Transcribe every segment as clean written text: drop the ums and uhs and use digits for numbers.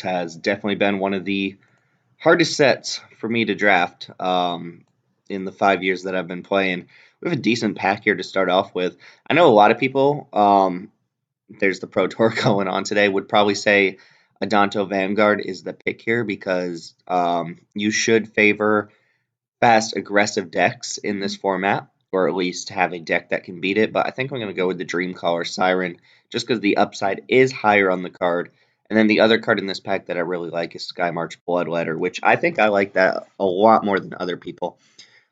has definitely been one of the hardest sets for me to draft in the 5 years that I've been playing. We have a decent pack here to start off with. I know a lot of people, there's the Pro Tour going on today, would probably say Adanto Vanguard is the pick here because you should favor fast, aggressive decks in this format, or at least have a deck that can beat it. But I think I'm going to go with the Dreamcaller Siren just because the upside is higher on the card. And then the other card in this pack that I really like is Skymarch Bloodletter, which I think I like that a lot more than other people.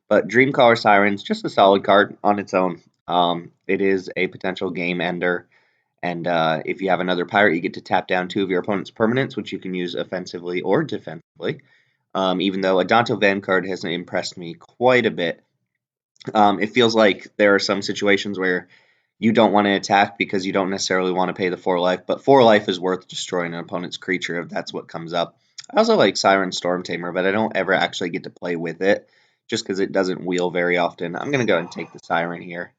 But Dreamcaller Siren's just a solid card on its own. It is a potential game ender. And if you have another pirate, you get to tap down 2 of your opponent's permanents, which you can use offensively or defensively. Even though Adanto Vanguard hasn't impressed me quite a bit. It feels like there are some situations where you don't want to attack because you don't necessarily want to pay the 4 life, but 4 life is worth destroying an opponent's creature if that's what comes up. I also like Siren Storm Tamer, but I don't ever actually get to play with it just because it doesn't wheel very often. I'm going to go ahead and take the Siren here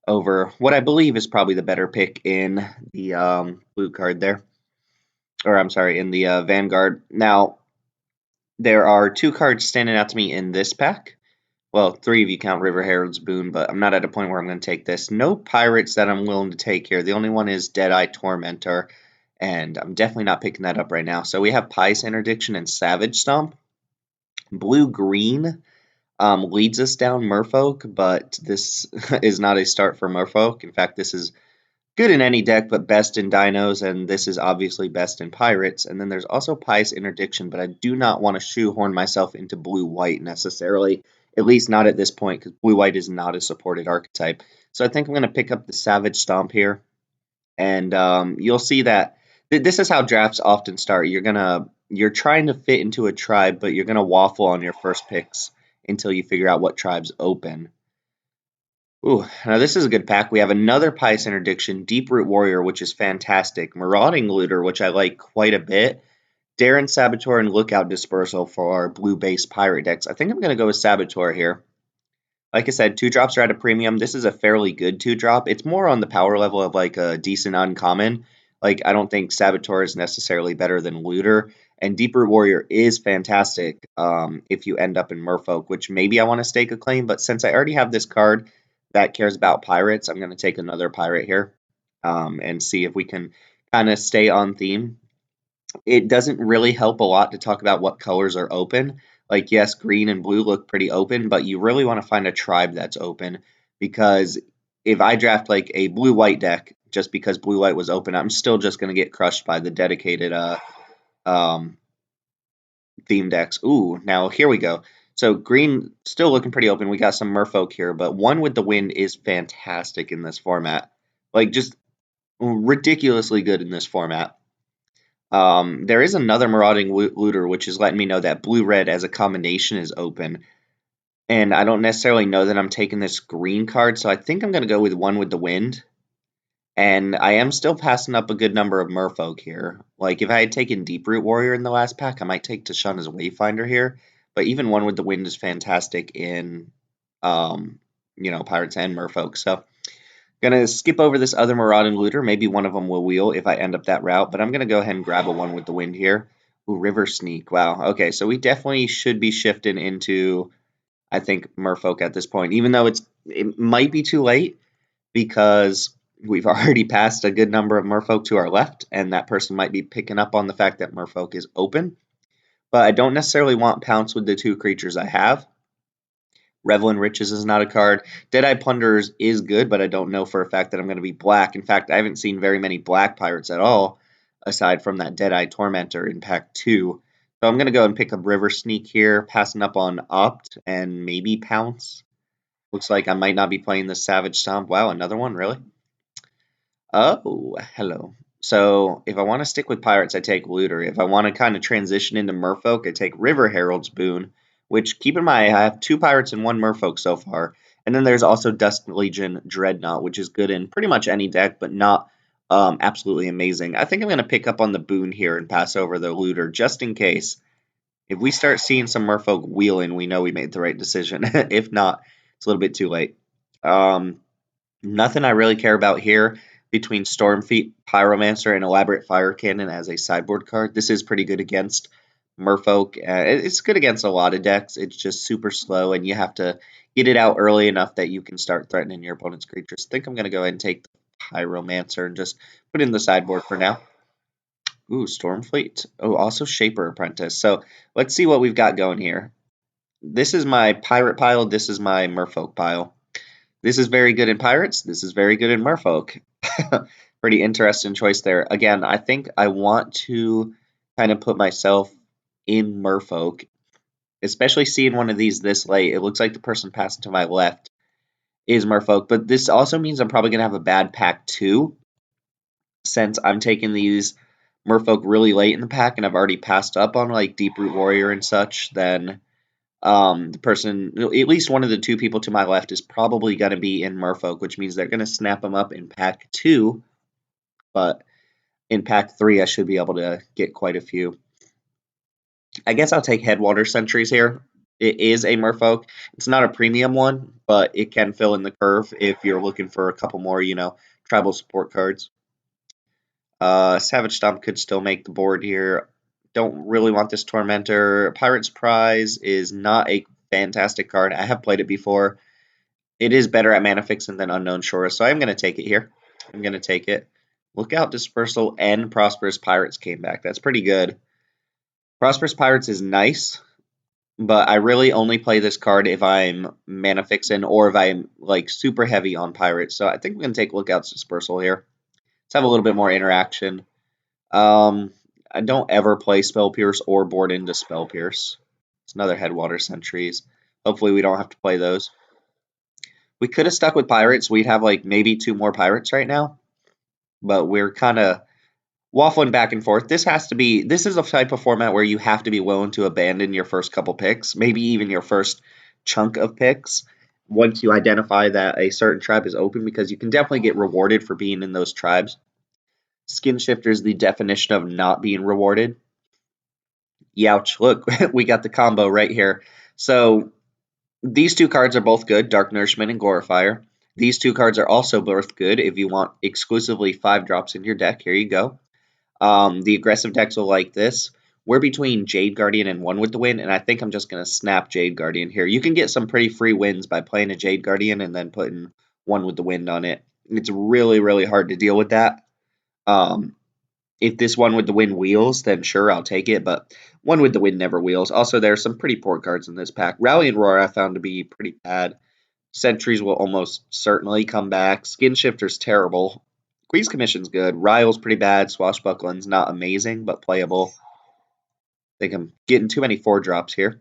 over what I believe is probably the better pick in the blue card there. Or I'm sorry, in the Vanguard. Now, there are 2 cards standing out to me in this pack. Well, 3 if you count River Herald's Boon, but I'm not at a point where I'm going to take this. No pirates that I'm willing to take here. The only one is Deadeye Tormentor, and I'm definitely not picking that up right now. So we have Pious Interdiction and Savage Stomp. Blue-green leads us down Merfolk, but this is not a start for Merfolk. In fact, this is good in any deck, but best in Dinos, and this is obviously best in Pirates. And then there's also Pious Interdiction, but I do not want to shoehorn myself into blue-white necessarily, at least not at this point, because blue-white is not a supported archetype. So I think I'm going to pick up the Savage Stomp here, and you'll see that this is how drafts often start. You're trying to fit into a tribe, but you're going to waffle on your first picks until you figure out what tribes open. Ooh, now this is a good pack. We have another Pious Interdiction, Deep-Root Warrior, which is fantastic, Marauding Looter, which I like quite a bit, Darren Saboteur, and Lookout Dispersal for our blue-based pirate decks. I think I'm going to go with Saboteur here. Like I said, 2-drops are at a premium. This is a fairly good 2-drop. It's more on the power level of like a decent uncommon. Like, I don't think Saboteur is necessarily better than Looter. And Deep-Root Warrior is fantastic if you end up in Merfolk, which maybe I want to stake a claim. But since I already have this card that cares about pirates, I'm going to take another pirate here and see if we can kind of stay on theme. It doesn't really help a lot to talk about what colors are open. Like, yes, green and blue look pretty open, but you really want to find a tribe that's open, because if I draft like a blue-white deck just because blue-white was open, I'm still just going to get crushed by the dedicated theme decks. Ooh, now here we go. So green still looking pretty open. We got some merfolk here, but One with the Wind is fantastic in this format. Like, just ridiculously good in this format. There is another Marauding Looter, which is letting me know that blue-red as a combination is open. And I don't necessarily know that I'm taking this green card, so I think I'm going to go with One with the Wind. And I am still passing up a good number of merfolk here. Like, if I had taken Deep-Root Warrior in the last pack, I might take Tashuna's Wayfinder here. But even One with the Wind is fantastic in, Pirates and merfolk. So, gonna skip over this other Marauding Looter. Maybe one of them will wheel if I end up that route. But I'm gonna go ahead and grab a One with the Wind here. Ooh, River Sneak. Wow. Okay, so we definitely should be shifting into, I think, merfolk at this point. Even though it might be too late, because we've already passed a good number of merfolk to our left, and that person might be picking up on the fact that merfolk is open. But I don't necessarily want Pounce with the 2 creatures I have. Revel in Riches is not a card. Deadeye Plunderers is good, but I don't know for a fact that I'm going to be black. In fact, I haven't seen very many black pirates at all, aside from that Deadeye Tormentor in pack 2. So I'm going to go and pick up River Sneak here, passing up on Opt and maybe Pounce. Looks like I might not be playing the Savage Stomp. Wow, another one, really? Oh, hello. So if I want to stick with pirates, I take Looter. If I want to kind of transition into merfolk, I take River Herald's Boon, which, keep in mind, I have 2 pirates and 1 merfolk so far. And then there's also Dusk Legion Dreadnought, which is good in pretty much any deck, but not absolutely amazing. I think I'm going to pick up on the Boon here and pass over the Looter, just in case. If we start seeing some merfolk wheeling, we know we made the right decision. If not, it's a little bit too late. Nothing I really care about here. between Stormfleet, Pyromancer, and Elaborate Fire Cannon as a sideboard card. This is pretty good against Merfolk. It's good against a lot of decks. It's just super slow, and you have to get it out early enough that you can start threatening your opponent's creatures. I think I'm going to go ahead and take the Pyromancer and just put in the sideboard for now. Ooh, Stormfleet. Oh, also Shaper Apprentice. So let's see what we've got going here. This is my Pirate pile. This is my Merfolk pile. This is very good in Pirates. This is very good in Merfolk. Pretty interesting choice there. Again, I think I want to kind of put myself in Merfolk, especially seeing one of these this late. It looks like the person passing to my left is Merfolk, but this also means I'm probably going to have a bad pack too, since I'm taking these Merfolk really late in the pack and I've already passed up on like Deeproot Warrior and such. Then the person, at least one of the two people to my left, is probably going to be in Merfolk, which means they're going to snap them up in pack 2, but in pack 3 I should be able to get quite a few. I guess I'll take Headwater Sentries here. It is a Merfolk. It's not a premium one, but it can fill in the curve if you're looking for a couple more, tribal support cards. Savage Stomp could still make the board here. Don't really want this Tormentor. Pirate's Prize is not a fantastic card. I have played it before. It is better at mana fixing than Unknown Shore, so I'm going to take it here. I'm going to take it. Lookout Dispersal and Prosperous Pirates came back. That's pretty good. Prosperous Pirates is nice, but I really only play this card if I'm mana fixing or if I'm like super heavy on Pirates. So I think we're going to take Lookout's Dispersal here. Let's have a little bit more interaction. I don't ever play Spell Pierce or board into Spell Pierce. It's another Headwater Sentries. Hopefully we don't have to play those. We could have stuck with Pirates. We'd have like maybe 2 more Pirates right now. But we're kind of waffling back and forth. This is a type of format where you have to be willing to abandon your first couple picks, maybe even your first chunk of picks, once you identify that a certain tribe is open, because you can definitely get rewarded for being in those tribes. Skin Shifter is the definition of not being rewarded. Youch, look, we got the combo right here. So these 2 cards are both good, Dark Nourishment and Glorifier. These 2 cards are also both good if you want exclusively 5 drops in your deck. Here you go. The aggressive decks will like this. We're between Jade Guardian and One with the Wind, and I think I'm just going to snap Jade Guardian here. You can get some pretty free wins by playing a Jade Guardian and then putting One with the Wind on it. It's really, really hard to deal with that. If this One with the Wind wheels, then sure, I'll take it, but One with the Wind never wheels. Also, there are some pretty poor cards in this pack. Rally and Roar I found to be pretty bad. Sentries will almost certainly come back. Skin Shifter's terrible. Queen's Commission's good. Ryle's pretty bad. Swashbuckling's not amazing, but playable. I think I'm getting too many 4-drops here.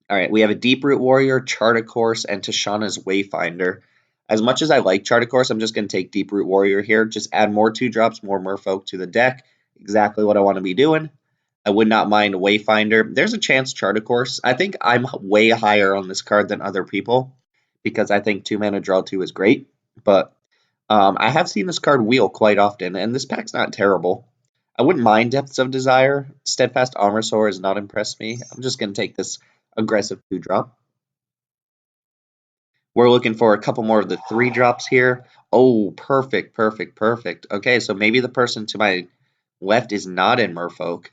All right, we have a Deeproot Warrior, Chart a Course, and Tashana's Wayfinder. As much as I like Chart a Course, I'm just going to take Deeproot Warrior here. Just add more 2-drops, more Merfolk to the deck. Exactly what I want to be doing. I would not mind Wayfinder. There's a chance Chart a Course. I think I'm way higher on this card than other people because I think 2-mana draw 2 is great. But I have seen this card wheel quite often, and this pack's not terrible. I wouldn't mind Depths of Desire. Steadfast Armosaur has not impressed me. I'm just going to take this aggressive 2-drop. We're looking for a couple more of the 3-drops here. Oh, perfect, perfect, perfect. Okay, so maybe the person to my left is not in Merfolk.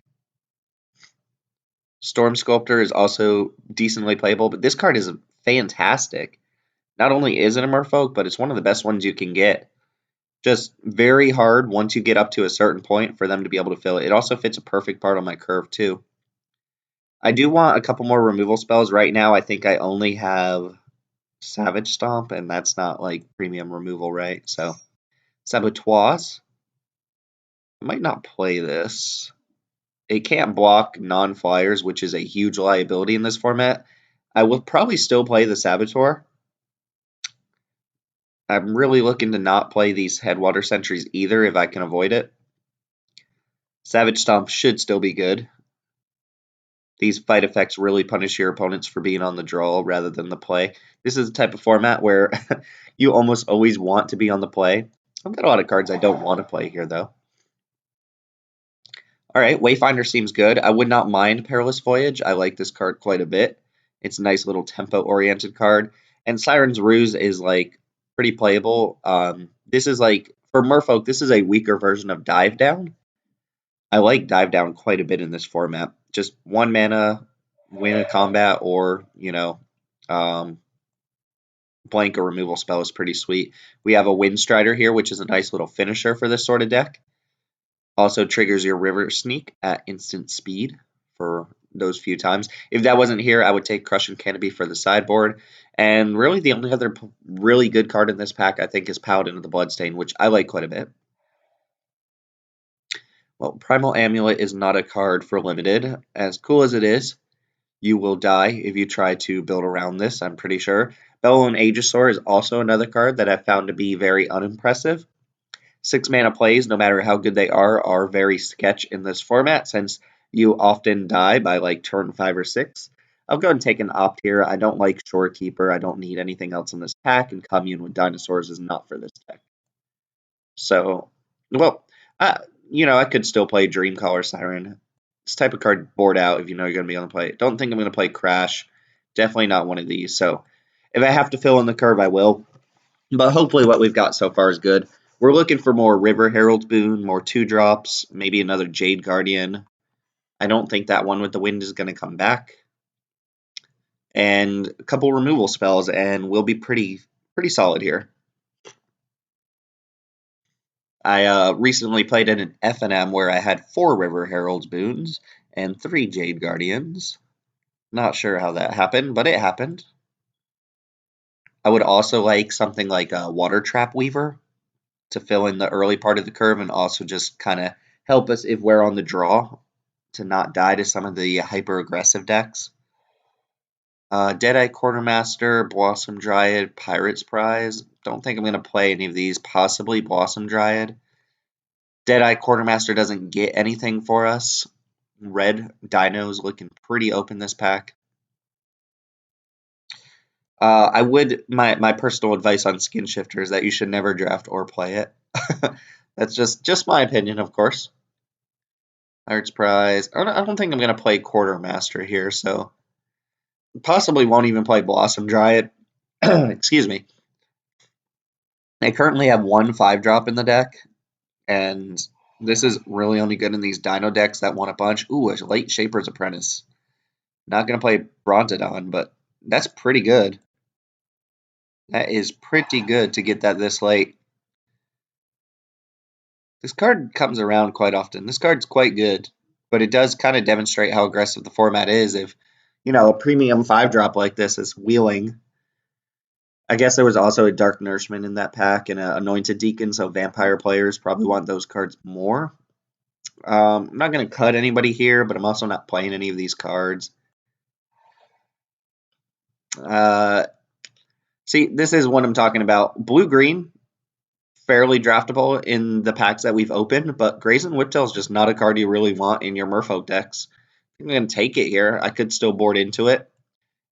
Storm Sculptor is also decently playable, but this card is fantastic. Not only is it a Merfolk, but it's one of the best ones you can get. Just very hard once you get up to a certain point for them to be able to fill it. It also fits a perfect part on my curve, too. I do want a couple more removal spells. Right now, I think I only have Savage Stomp, and that's not like premium removal, right? So, Sabotage. I might not play this. It can't block non-flyers, which is a huge liability in this format. I will probably still play the Saboteur. I'm really looking to not play these Headwater Sentries either if I can avoid it. Savage Stomp should still be good. These fight effects really punish your opponents for being on the draw rather than the play. This is a type of format where you almost always want to be on the play. I've got a lot of cards I don't want to play here, though. All right, Wayfinder seems good. I would not mind Perilous Voyage. I like this card quite a bit. It's a nice little tempo-oriented card. And Siren's Ruse is, like, pretty playable. This is, like, for merfolk, this is a weaker version of dive down. I like dive down quite a bit in this format. Just 1 mana, win a combat, or um, blank or removal spell is pretty sweet. We have a Windstrider here, which is a nice little finisher for this sort of deck. Also triggers your River Sneak at instant speed for those few times. If that wasn't here, I would take Crushing Canopy for the sideboard. And really the only other really good card in this pack, I think, is Paladin of the Bloodstain, which I like quite a bit. Well, Primal Amulet is not a card for limited. As cool as it is, you will die if you try to build around this, I'm pretty sure. Bellowing Aegisaur is also another card that I've found to be very unimpressive. 6-mana plays, no matter how good they are very sketch in this format since you often die by like turn 5 or 6. I'll go and take an opt here. I don't like Shorekeeper. I don't need anything else in this pack, and Commune with Dinosaurs is not for this deck. So, well, I could still play Dreamcaller Siren. This type of card board out if you know you're going to be able to play it. Don't think I'm going to play Crash. Definitely not one of these. So, if I have to fill in the curve, I will. But hopefully what we've got so far is good. We're looking for more River Herald's Boon, more 2-drops, maybe another Jade Guardian. I don't think that one with the wind is going to come back. And a couple removal spells, and we'll be pretty solid here. I recently played in an FNM where I had 4 River Herald's Boons and 3 Jade Guardians. Not sure how that happened, but it happened. I would also like something like a Water Trap Weaver to fill in the early part of the curve and also just kind of help us if we're on the draw to not die to some of the hyper-aggressive decks. Deadeye Quartermaster, Blossom Dryad, Pirate's Prize. Don't think I'm going to play any of these. Possibly Blossom Dryad. Deadeye Quartermaster doesn't get anything for us. Red Dino's looking pretty open this pack. My personal advice on Skin Shifter is that you should never draft or play it. That's just my opinion, of course. Pirate's Prize. I don't think I'm going to play Quartermaster here, so possibly won't even play Blossom Dryad. Excuse me. I currently have 1 5-drop in the deck, and this is really only good in these Dino decks that want a bunch. Ooh, a late Shaper's Apprentice. Not going to play Brontodon, but that's pretty good. That is pretty good to get that this late. This card comes around quite often. This card's quite good, but it does kind of demonstrate how aggressive the format is. If, a premium 5-drop like this is wheeling. I guess there was also a Dark Nourishment in that pack and an Anointed Deacon, so vampire players probably want those cards more. I'm not going to cut anybody here, but I'm also not playing any of these cards. See, this is what I'm talking about. Blue-green, fairly draftable in the packs that we've opened, but Brazen Whiptail is just not a card you really want in your merfolk decks. I'm going to take it here. I could still board into it.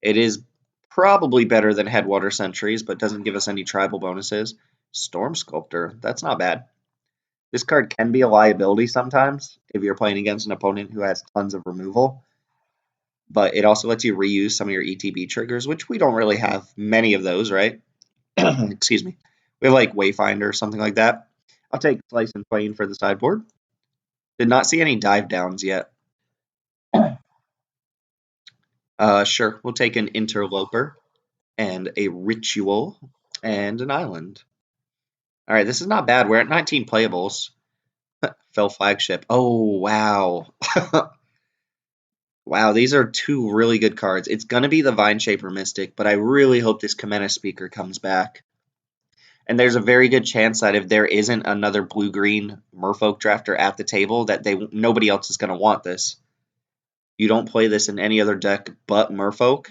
It is probably better than Headwater Sentries, but doesn't give us any tribal bonuses. Storm Sculptor, that's not bad. This card can be a liability sometimes if you're playing against an opponent who has tons of removal. But it also lets you reuse some of your ETB triggers, which we don't really have many of those, right? Excuse me. We have like Wayfinder or something like that. I'll take Slice and Twain for the sideboard. Did not see any dive downs yet. Sure, we'll take an Interloper and a Ritual and an Island. All right, this is not bad. We're at 19 playables. Fell Flagship. Oh, wow. Wow, these are 2 really good cards. It's going to be the Vine Shaper Mystic, but I really hope this Kamena Speaker comes back. And there's a very good chance that if there isn't another blue-green merfolk drafter at the table, that nobody else is going to want this. You don't play this in any other deck but merfolk.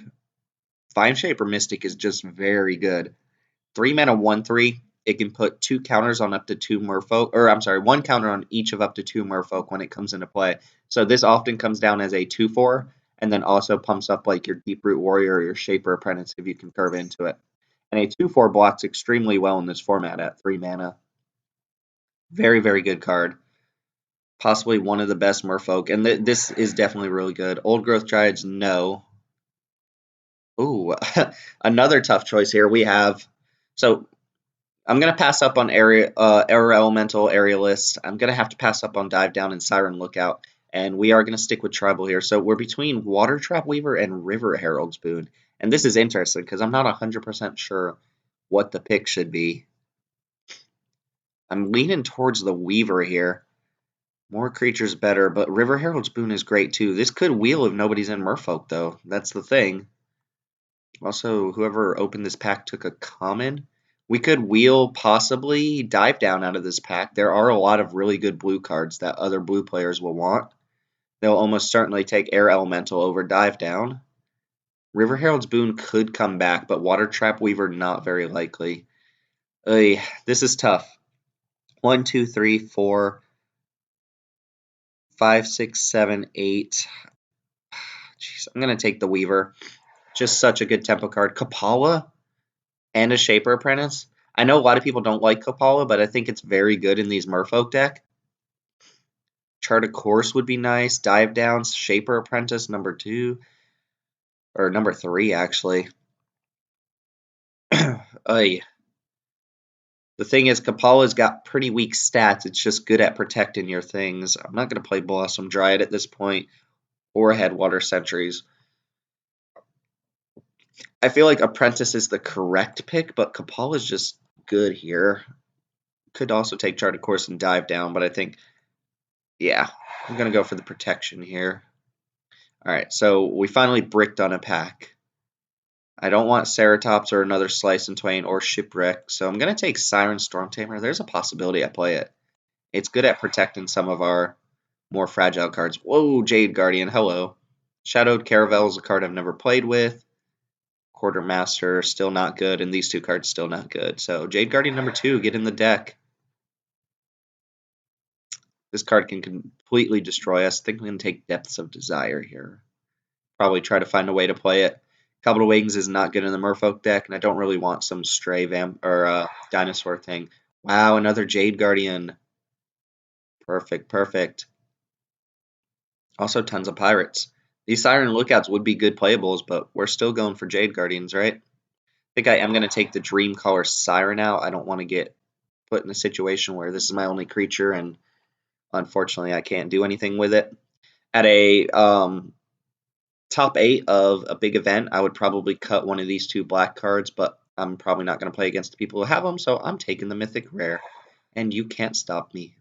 Vine Shaper Mystic is just very good. 3 mana 1/3. It can put 2 counters on up to 2 merfolk, or I'm sorry, 1 counter on each of up to 2 merfolk when it comes into play. So this often comes down as a 2/4, and then also pumps up like your Deep-Root Warrior or your Shaper Apprentice if you can curve into it. And a 2/4 blocks extremely well in this format at 3 mana. Very, very good card. Possibly one of the best merfolk, and this is definitely really good. Old Growth Dryads, no. Ooh, another tough choice here. We have, so I'm gonna pass up on Air Elemental, Aerialist. I'm gonna have to pass up on Dive Down and Siren Lookout, and we are gonna stick with Tribal here. So we're between Water Trap Weaver and River Herald's Boon, and this is interesting because I'm not 100% sure what the pick should be. I'm leaning towards the Weaver here. More creatures better, but River Herald's Boon is great too. This could wheel if nobody's in Merfolk though. That's the thing. Also, whoever opened this pack took a common. We could wheel possibly Dive Down out of this pack. There are a lot of really good blue cards that other blue players will want. They'll almost certainly take Air Elemental over Dive Down. River Herald's Boon could come back, but Water Trap Weaver not very likely. This is tough. 1, 2, 3, 4, 5, 6, 7, 8. Jeez, I'm going to take the Weaver. Just such a good tempo card. Kapala and a Shaper Apprentice. I know a lot of people don't like Kapala, but I think it's very good in these Merfolk deck. Chart a Course would be nice. Dive Down, Shaper Apprentice, number 2. Or number 3, actually. The thing is, Kapala's got pretty weak stats. It's just good at protecting your things. I'm not going to play Blossom Dryad at this point, or Headwater Sentries. I feel like Apprentice is the correct pick, but Kapala is just good here. Could also take Chart a Course and Dive Down, but I think, yeah, I'm going to go for the protection here. All right, so we finally bricked on a pack. I don't want Ceratops or another Slice and Twain or Shipwreck, so I'm going to take Siren Stormtamer. There's a possibility I play it. It's good at protecting some of our more fragile cards. Whoa, Jade Guardian, hello. Shadowed Caravel is a card I've never played with. Quartermaster, still not good, and these two cards still not good. So Jade Guardian number 2, get in the deck. This card can completely destroy us. I think we can take Depths of Desire here. Probably try to find a way to play it. Capital Wings is not good in the Merfolk deck, and I don't really want some stray dinosaur thing. Wow, another Jade Guardian. Perfect, perfect. Also, tons of pirates. These Siren Lookouts would be good playables, but we're still going for Jade Guardians, right? I think I am going to take the Dreamcaller Siren out. I don't want to get put in a situation where this is my only creature, and unfortunately, I can't do anything with it. At a top 8 of a big event, I would probably cut one of these 2 black cards, but I'm probably not going to play against the people who have them, so I'm taking the Mythic Rare, and you can't stop me.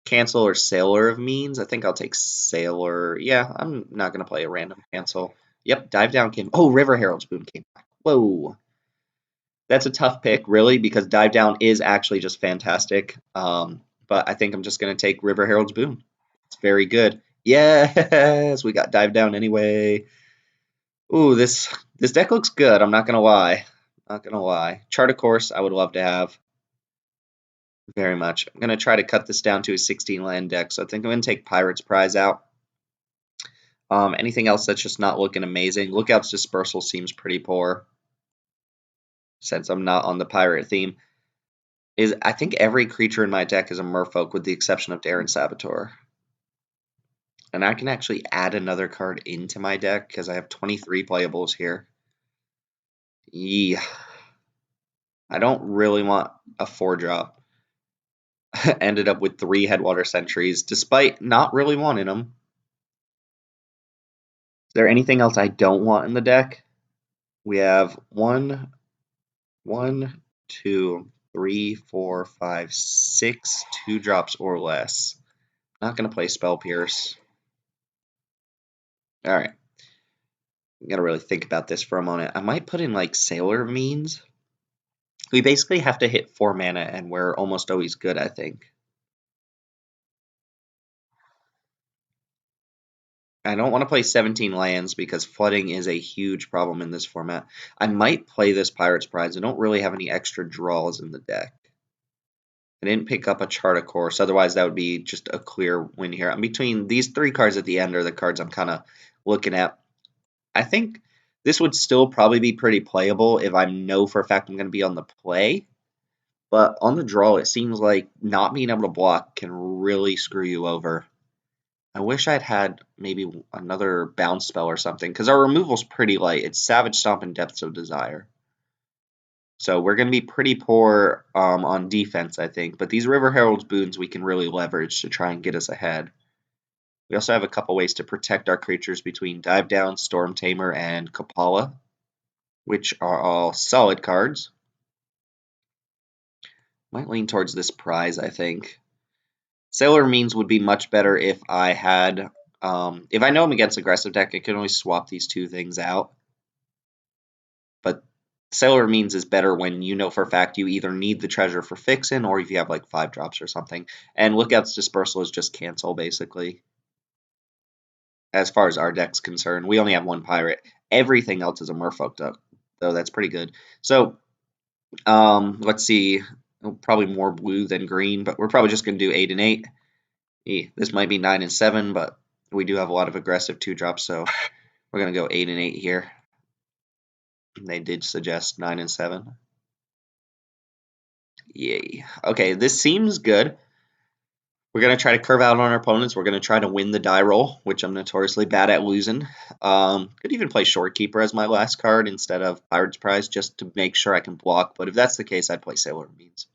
Cancel or Sailor of Means? I think I'll take Sailor. Yeah, I'm not going to play a random cancel. Yep, Dive Down came. Oh, River Herald's Boon came back. Whoa. That's a tough pick, really, because Dive Down is actually just fantastic. But I think I'm just going to take River Herald's Boon. It's very good. Yes, we got Dive Down anyway. Ooh, this deck looks good. I'm not gonna lie. Not gonna lie. Chart a Course, I would love to have. Very much. I'm gonna try to cut this down to a 16 land deck. So I think I'm gonna take Pirate's Prize out. Anything else that's just not looking amazing? Lookout's Dispersal seems pretty poor. Since I'm not on the pirate theme. I think every creature in my deck is a Merfolk with the exception of Darren Saboteur. And I can actually add another card into my deck because I have 23 playables here. Yeah. I don't really want a 4-drop. Ended up with 3 Headwater Sentries, despite not really wanting them. Is there anything else I don't want in the deck? We have 1, 2, 3, 4, 5, 6 2-drops or less. Not going to play Spell Pierce. Alright. I'm going to really think about this for a moment. I might put in like Sailor Means. We basically have to hit 4 mana, and we're almost always good, I think. I don't want to play 17 lands because flooding is a huge problem in this format. I might play this Pirate's Prize. I don't really have any extra draws in the deck. I didn't pick up a Chart a Course, otherwise that would be just a clear win here. I'm between these 3 cards at the end are the cards I'm kind of looking at. I think this would still probably be pretty playable if I know for a fact I'm going to be on the play. But on the draw, it seems like not being able to block can really screw you over. I wish I'd had maybe another bounce spell or something, because our removal's pretty light. It's Savage Stomp and Depths of Desire. So we're going to be pretty poor on defense, I think. But these River Herald's boons we can really leverage to try and get us ahead. We also have a couple ways to protect our creatures between Dive Down, Storm Tamer, and Kapala, which are all solid cards. Might lean towards this prize, I think. Sailor Means would be much better if I had... if I know I'm against aggressive deck, I can always swap these two things out. But Sailor Means is better when you know for a fact you either need the treasure for fixing or if you have like 5 drops or something. And Lookout's Dispersal is just cancel, basically. As far as our deck's concerned, we only have 1 pirate. Everything else is a merfolk deck, though that's pretty good. So, let's see. Probably more blue than green, but we're probably just going to do 8 and 8. This might be 9 and 7, but we do have a lot of aggressive 2-drops, so we're going to go 8 and 8 here. They did suggest 9 and 7. Yay. Okay, this seems good. We're going to try to curve out on our opponents. We're going to try to win the die roll, which I'm notoriously bad at losing. Could even play Shorekeeper as my last card instead of Pirate's Prize just to make sure I can block. But if that's the case, I'd play Sailor Means.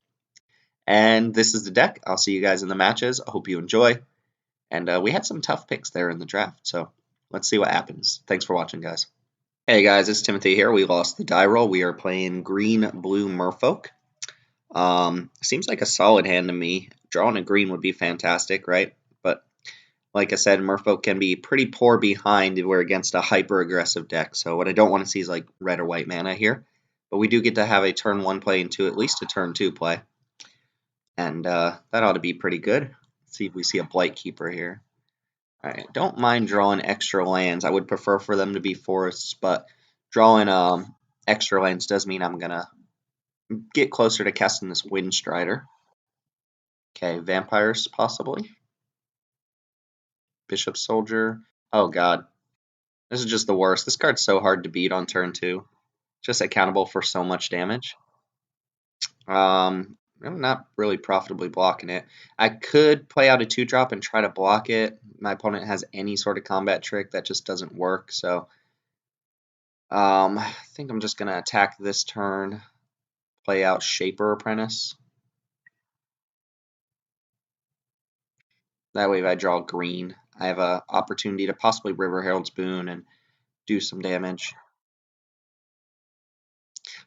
And this is the deck. I'll see you guys in the matches. I hope you enjoy. And we had some tough picks there in the draft, so let's see what happens. Thanks for watching, guys. Hey guys, it's Timothy here. We lost the die roll. We are playing green-blue merfolk. Seems like a solid hand to me. Drawing a green would be fantastic, right? But like I said, merfolk can be pretty poor behind if we're against a hyper-aggressive deck. So what I don't want to see is like red or white mana here. But we do get to have a turn 1 play into at least a turn 2 play. And that ought to be pretty good. Let's see if we see a Blight Keeper here. Alright, don't mind drawing extra lands. I would prefer for them to be forests, but drawing extra lands does mean I'm going to get closer to casting this Windstrider. Okay, Vampires possibly. Bishop Soldier. Oh god. This is just the worst. This card's so hard to beat on turn 2. Just accountable for so much damage. I'm not really profitably blocking it. I could play out a 2-drop and try to block it. My opponent has any sort of combat trick that just doesn't work, so I think I'm just gonna attack this turn, play out Shaper Apprentice. That way if I draw green, I have an opportunity to possibly River Herald's Boon and do some damage.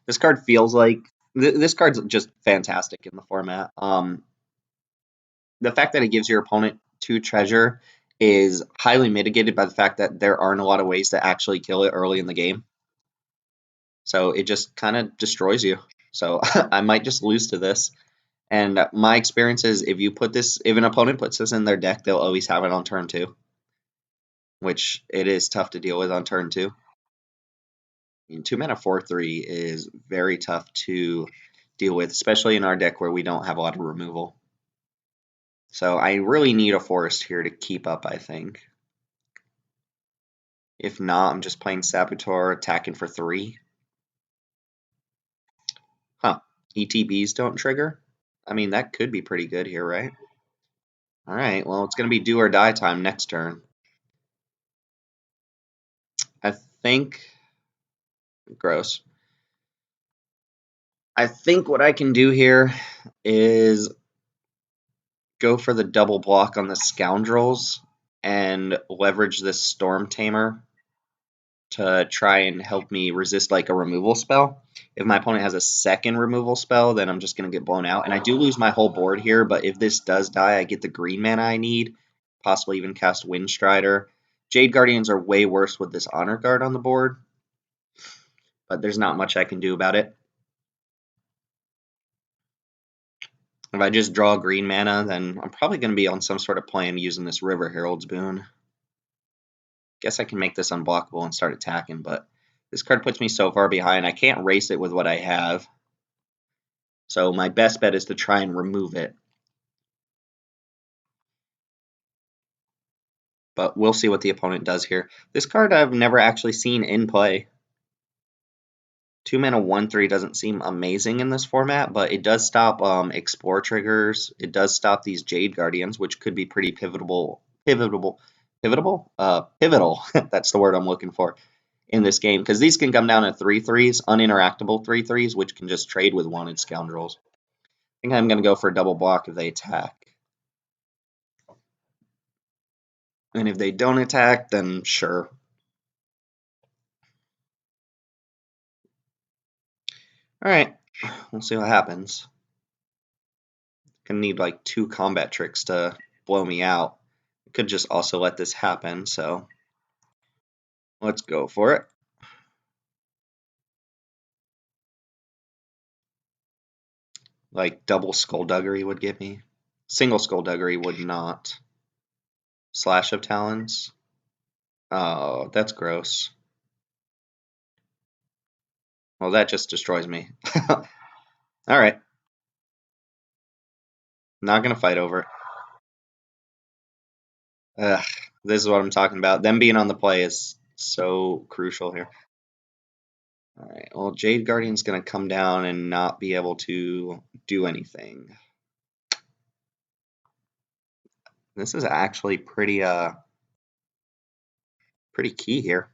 This card feels like this card's just fantastic in the format. The fact that it gives your opponent 2 treasure is highly mitigated by the fact that there aren't a lot of ways to actually kill it early in the game. So it just kind of destroys you. So I might just lose to this. And my experience is if an opponent puts this in their deck, they'll always have it on turn 2. Which it is tough to deal with on turn 2. I mean, 2 mana 4/3 is very tough to deal with, especially in our deck where we don't have a lot of removal. So I really need a forest here to keep up, I think. If not, I'm just playing Saboteur, attacking for 3. Huh. ETBs don't trigger? I mean, that could be pretty good here, right? Alright, well, it's going to be do or die time next turn. I think... Gross. I think what I can do here is go for the double block on the Scoundrels and leverage this Storm Tamer to try and help me resist like a removal spell. If my opponent has a second removal spell, then I'm just going to get blown out. And I do lose my whole board here, but if this does die, I get the green mana I need, possibly even cast Windstrider. Jade Guardians are way worse with this Honor Guard on the board, but there's not much I can do about it. If I just draw green mana, then I'm probably going to be on some sort of plan using this River Herald's Boon. Guess I can make this unblockable and start attacking, but this card puts me so far behind, I can't race it with what I have. So my best bet is to try and remove it. But we'll see what the opponent does here. This card I've never actually seen in play. 2 mana 1/3 doesn't seem amazing in this format, but it does stop Explore triggers. It does stop these Jade Guardians, which could be pretty pivotal. Pivotal? Pivotal. That's the word I'm looking for. in this game, because these can come down to 3/3s, uninteractable 3/3s, which can just trade with wanted scoundrels. I think I'm going to go for a double block if they attack. And if they don't attack, then sure. Alright, we'll see what happens. Gonna need like 2 combat tricks to blow me out. Could just also let this happen, so let's go for it. Like double skullduggery would give me. Single skullduggery would not. Slash of talons. Oh, that's gross. Well, that just destroys me. Alright. Not gonna fight over it. Ugh, this is what I'm talking about. Them being on the play is so crucial here. Alright, well, Jade Guardian's gonna come down and not be able to do anything. This is actually pretty key here.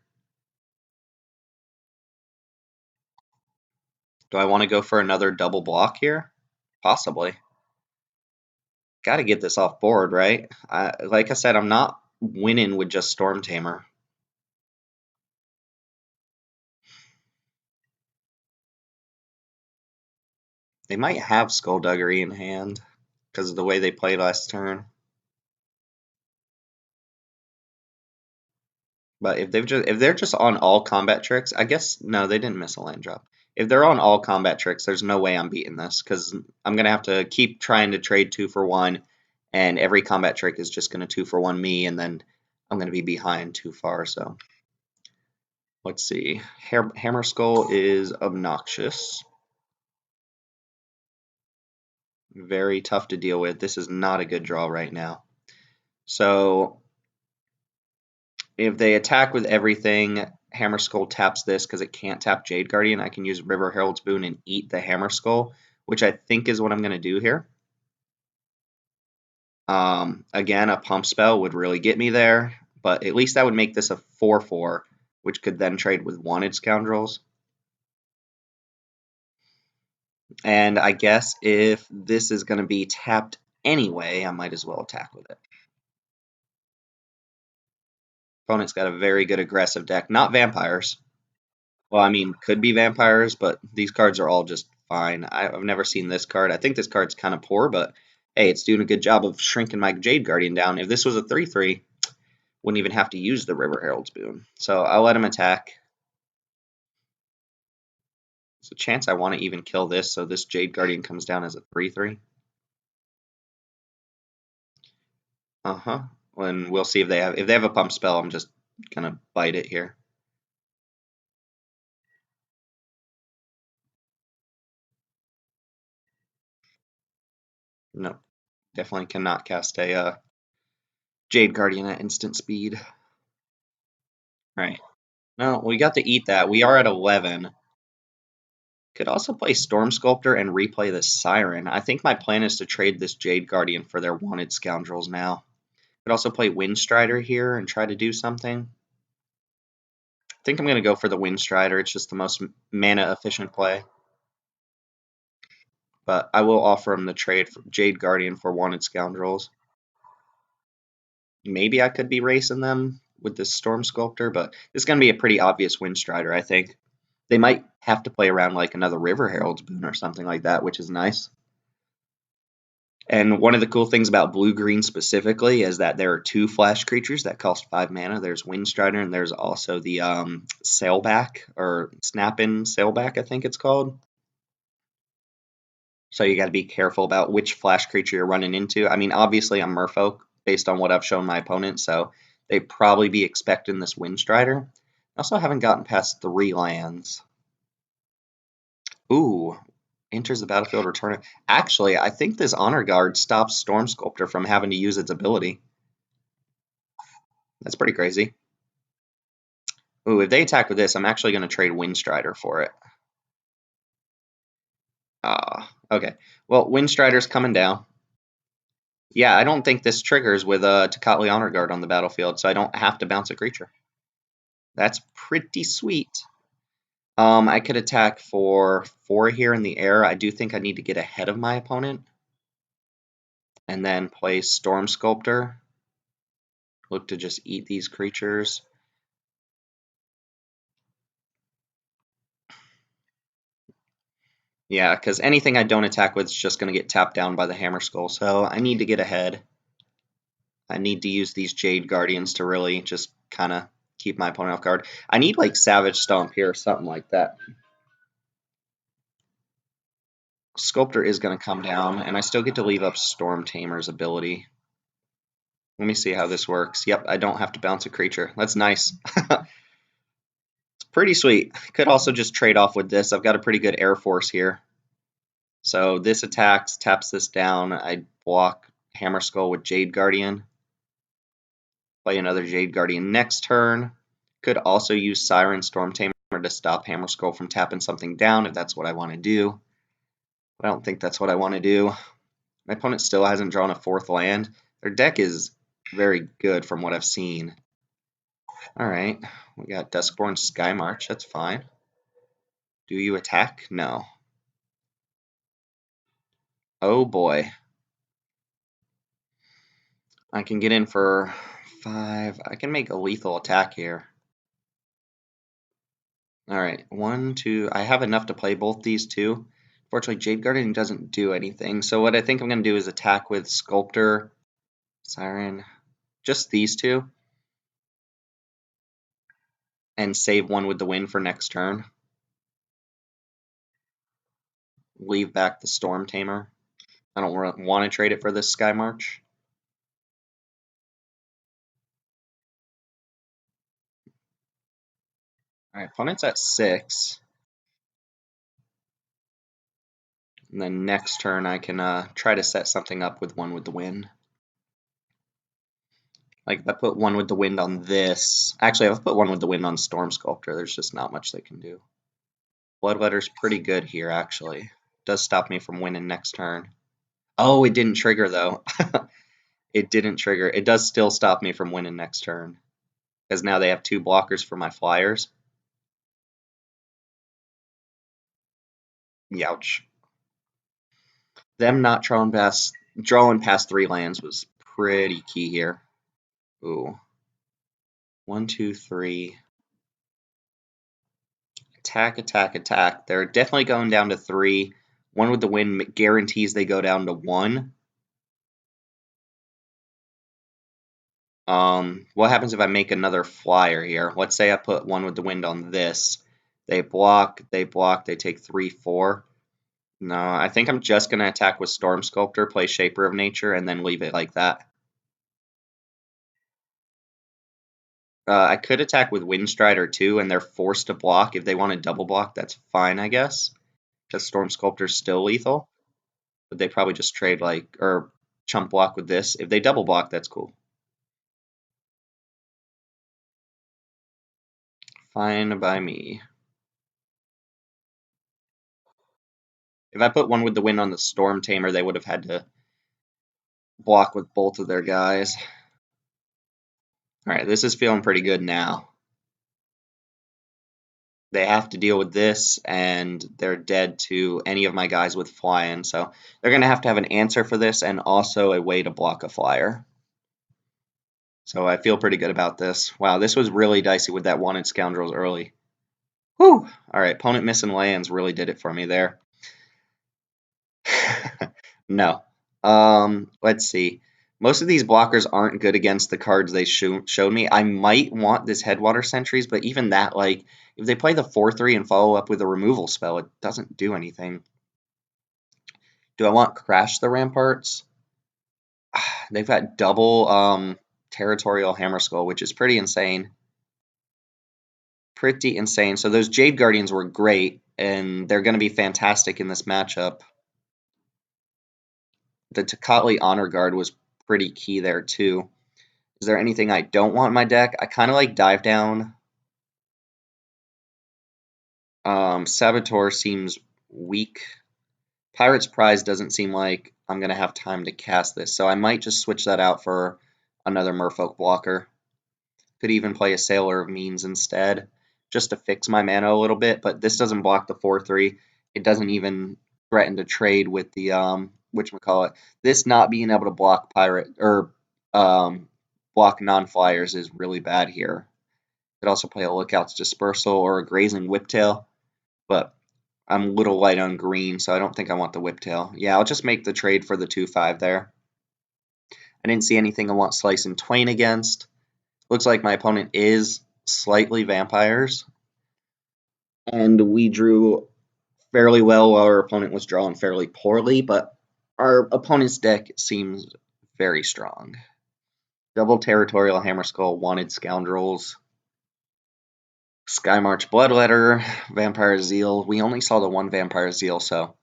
Do I want to go for another double block here? Possibly. Got to get this off board, right? Like I said, I'm not winning with just Storm Tamer. They might have Skullduggery in hand because of the way they played last turn. But if they're just on all combat tricks, I guess no, they didn't miss a land drop. If they're on all combat tricks, there's no way I'm beating this because I'm gonna have to keep trying to trade 2-for-1, and every combat trick is just gonna 2-for-1 me, and then I'm gonna be behind too far. So let's see. Hammer Skull is obnoxious. Very tough to deal with. This is not a good draw right now. So if they attack with everything, Hammer Skull taps this because it can't tap Jade Guardian. I can use River Herald's Boon and eat the Hammer Skull, which I think is what I'm going to do here. Again, a pump spell would really get me there, but at least that would make this a 4/4, which could then trade with Wanted Scoundrels. And I guess if this is going to be tapped anyway, I might as well attack with it. Opponent's got a very good aggressive deck. Not vampires. Well, I mean, could be vampires, but these cards are all just fine. I've never seen this card. I think this card's kind of poor, but hey, it's doing a good job of shrinking my Jade Guardian down. If this was a 3/3, wouldn't even have to use the River Herald's Boon. So I'll let him attack. There's a chance I want to even kill this, so this Jade Guardian comes down as a 3/3. Uh-huh. And we'll see if they have a pump spell. I'm just gonna bite it here. No, definitely cannot cast a Jade Guardian at instant speed. All right. No, we got to eat that. We are at 11. Could also play Storm Sculptor and replay the Siren. I think my plan is to trade this Jade Guardian for their Wanted Scoundrels now. Could also play Windstrider here and try to do something. I think I'm going to go for the Windstrider. It's just the most mana efficient play. But I will offer him the trade for Jade Guardian for Wanted Scoundrels. Maybe I could be racing them with this Storm Sculptor, but it's going to be a pretty obvious Windstrider, I think. They might have to play around like another River Herald's Boon or something like that, which is nice. And one of the cool things about blue-green specifically is that there are 2 flash creatures that cost 5 mana. There's Windstrider and there's also the Sailback, or Snap-in Sailback, I think it's called. So you got to be careful about which flash creature you're running into. I mean, obviously I'm merfolk based on what I've shown my opponent, so they'd probably be expecting this Windstrider. I also haven't gotten past 3 lands. Ooh, enters the battlefield, return it. Actually, I think this Honor Guard stops Storm Sculptor from having to use its ability. That's pretty crazy. Ooh, if they attack with this, I'm actually going to trade Windstrider for it. Okay. Well, Windstrider's coming down. Yeah, I don't think this triggers with a Tecatli Honor Guard on the battlefield, so I don't have to bounce a creature. That's pretty sweet. I could attack for 4 here in the air. I do think I need to get ahead of my opponent. And then play Storm Sculptor. Look to just eat these creatures. Yeah, because anything I don't attack with is just going to get tapped down by the Hammer Skull. So I need to get ahead. I need to use these Jade Guardians to really just kind of keep my opponent off guard. I need like Savage Stomp here or something like that. Sculptor is going to come down, and I still get to leave up Storm Tamer's ability. Let me see how this works. Yep, I don't have to bounce a creature. That's nice. It's pretty sweet. Could also just trade off with this. I've got a pretty good Air Force here. So this attacks, taps this down. I block Hammer Skull with Jade Guardian. Play another Jade Guardian next turn. Could also use Siren Storm Tamer to stop Hammer Skull from tapping something down if that's what I want to do. But I don't think that's what I want to do. My opponent still hasn't drawn a 4th land. Their deck is very good from what I've seen. Alright, we got Duskborn Sky March, that's fine. Do you attack? No. Oh boy. I can get in for 5. I can make a lethal attack here. Alright, 1, 2. I have enough to play both these two. Fortunately, Jade Guardian doesn't do anything. So what I think I'm going to do is attack with Sculptor, Siren, just these two. And save one with the wind for next turn. Leave back the Storm Tamer. I don't want to trade it for this Sky March. Alright, opponent's at 6. And then next turn I can try to set something up with one with the wind. Like if I put one with the wind on this. Actually, if I put one with the wind on Storm Sculptor, there's just not much they can do. Bloodletter's pretty good here, actually. Does stop me from winning next turn. Oh, it didn't trigger, though. It didn't trigger. It does still stop me from winning next turn. Because now they have 2 blockers for my flyers. Youch. Them not drawing past 3 lands was pretty key here. Ooh. 1, 2, 3. Attack, attack, attack. They're definitely going down to 3. One with the wind guarantees they go down to 1. What happens if I make another flyer here? Let's say I put one with the wind on this. They block, they take 3, 4. No, I think I'm just going to attack with Storm Sculptor, play Shaper of Nature, and then leave it like that. I could attack with Windstrider too, and they're forced to block. If they want to double block, that's fine, I guess. Because Storm Sculptor's still lethal. But they probably just trade or chump block with this. If they double block, that's cool. Fine by me. If I put one with the wind on the Storm Tamer, they would have had to block with both of their guys. Alright, this is feeling pretty good now. They have to deal with this, and they're dead to any of my guys with flying, so they're going to have an answer for this and also a way to block a flyer. So I feel pretty good about this. Wow, this was really dicey with that Wanted Scoundrels early. Whew! Alright, opponent missing lands really did it for me there. No. Let's see. Most of these blockers aren't good against the cards they showed me. I might want this Headwater Sentries, but even that, like, if they play the 4-3 and follow up with a removal spell, it doesn't do anything. Do I want Crash the Ramparts? They've got double Territorial Hammer Skull, which is pretty insane. Pretty insane. So those Jade Guardians were great, and they're going to be fantastic in this matchup. The Tecatli Honor Guard was pretty key there, too. Is there anything I don't want in my deck? I kind of like Dive Down. Saboteur seems weak. Pirate's Prize doesn't seem like I'm going to have time to cast this, so I might just switch that out for another Merfolk blocker. Could even play a Sailor of Means instead, just to fix my mana a little bit, but this doesn't block the 4/3. It doesn't even threaten to trade with the whatchamacallit. This not being able to block pirate or block non-flyers is really bad here. Could also play a Lookout's Dispersal or a Grazing Whiptail, but I'm a little light on green, so I don't think I want the Whiptail. Yeah, I'll just make the trade for the 2/5 there. I didn't see anything I want Slice and Twain against. Looks like my opponent is slightly vampires. And we drew fairly well while our opponent was drawing fairly poorly, but our opponent's deck seems very strong. Double Territorial Hammerskull, Wanted Scoundrels, Skymarch Bloodletter, Vampire Zeal. We only saw the one Vampire Zeal, so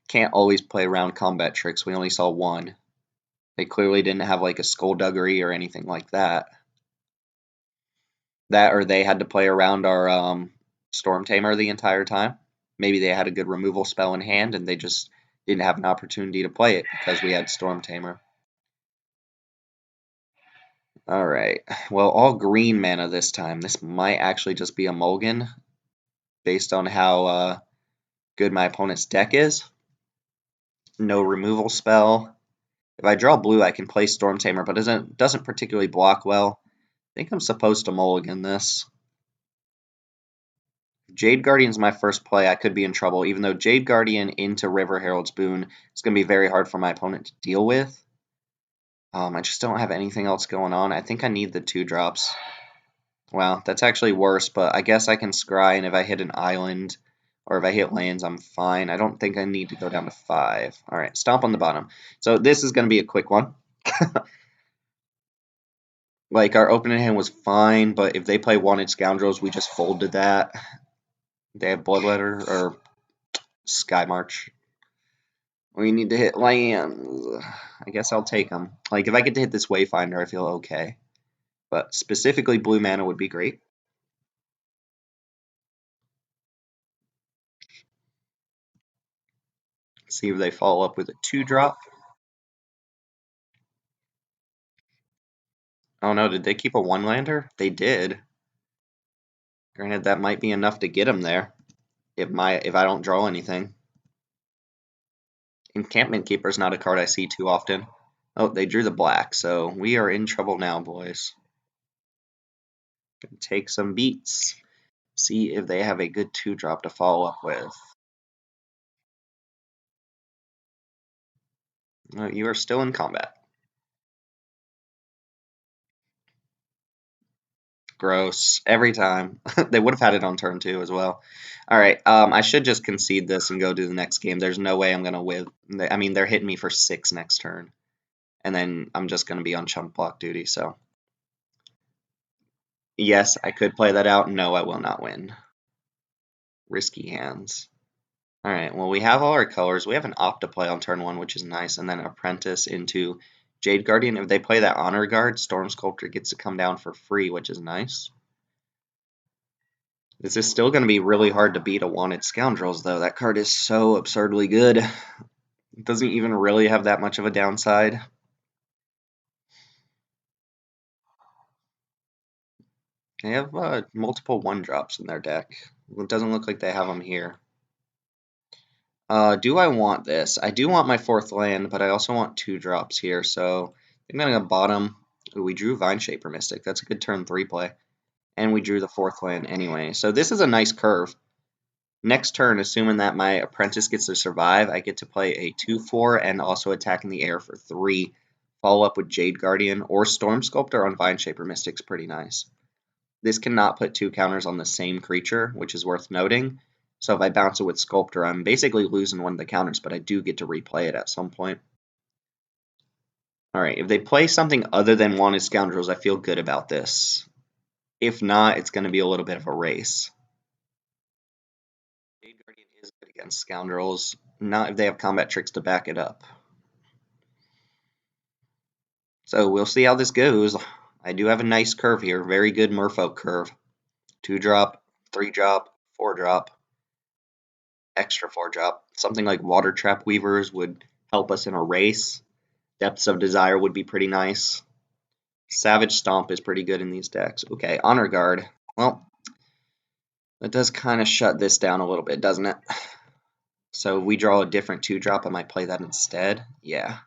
can't always play around combat tricks. We only saw one. They clearly didn't have like a Skullduggery or anything like that. That or they had to play around our Storm Tamer the entire time. Maybe they had a good removal spell in hand and they just didn't have an opportunity to play it because we had Storm Tamer. Alright, well, all green mana this time. This might actually just be a mulligan based on how good my opponent's deck is. No removal spell. If I draw blue, I can play Storm Tamer, but doesn't particularly block well. I think I'm supposed to mulligan this. Jade Guardian's my first play. I could be in trouble, even though Jade Guardian into River Herald's Boon is going to be very hard for my opponent to deal with. I just don't have anything else going on. I think I need the 2-drops. Wow, that's actually worse, but I guess I can scry, and if I hit an island or if I hit lands, I'm fine. I don't think I need to go down to 5. All right, Stomp on the bottom. So this is going to be a quick one. Like, our opening hand was fine, but if they play Wanted Scoundrels, we just fold to that. They have Bloodletter or Skymarch. We need to hit lands. I guess I'll take them. Like, if I get to hit this Wayfinder, I feel okay. But specifically, blue mana would be great. See if they follow up with a 2-drop. Oh no, did they keep a 1-lander? They did. Granted, that might be enough to get them there. If I don't draw anything. Encampment Keeper's not a card I see too often. Oh, they drew the black, so we are in trouble now, boys. Gonna take some beats. See if they have a good 2-drop to follow up with. You are still in combat. Gross. Every time. They would have had it on turn 2 as well. Alright, I should just concede this and go to the next game. There's no way I'm going to win. I mean, they're hitting me for 6 next turn. And then I'm just going to be on chump block duty, so. Yes, I could play that out. No, I will not win. Risky hands. Alright, well, we have all our colors. We have an Opt to play on turn 1, which is nice. And then Apprentice into Jade Guardian. If they play that Honor Guard, Storm Sculptor gets to come down for free, which is nice. This is still going to be really hard to beat a Wanted Scoundrels, though. That card is so absurdly good. It doesn't even really have that much of a downside. They have multiple 1-drops in their deck. It doesn't look like they have them here. Do I want this? I do want my 4th land, but I also want 2-drops here, so I'm going to go bottom. Ooh, we drew Vineshaper Mystic. That's a good turn 3 play. And we drew the 4th land anyway. So this is a nice curve. Next turn, assuming that my Apprentice gets to survive, I get to play a 2/4 and also attack in the air for 3. Follow up with Jade Guardian or Storm Sculptor on Vineshaper Mystic's pretty nice. This cannot put 2 counters on the same creature, which is worth noting. So if I bounce it with Sculptor, I'm basically losing one of the counters, but I do get to replay it at some point. Alright, if they play something other than Wanted Scoundrels, I feel good about this. If not, it's going to be a little bit of a race. Jade Guardian is good against Scoundrels, not if they have combat tricks to back it up. So we'll see how this goes. I do have a nice curve here, very good merfolk curve. 2-drop, 3-drop, 4-drop, extra 4-drop. Something like Water Trap Weavers would help us in a race. Depths of Desire would be pretty nice. Savage Stomp is pretty good in these decks. Okay, Honor Guard. Well, that does kind of shut this down a little bit, doesn't it? So if we draw a different 2-drop, I might play that instead. Yeah.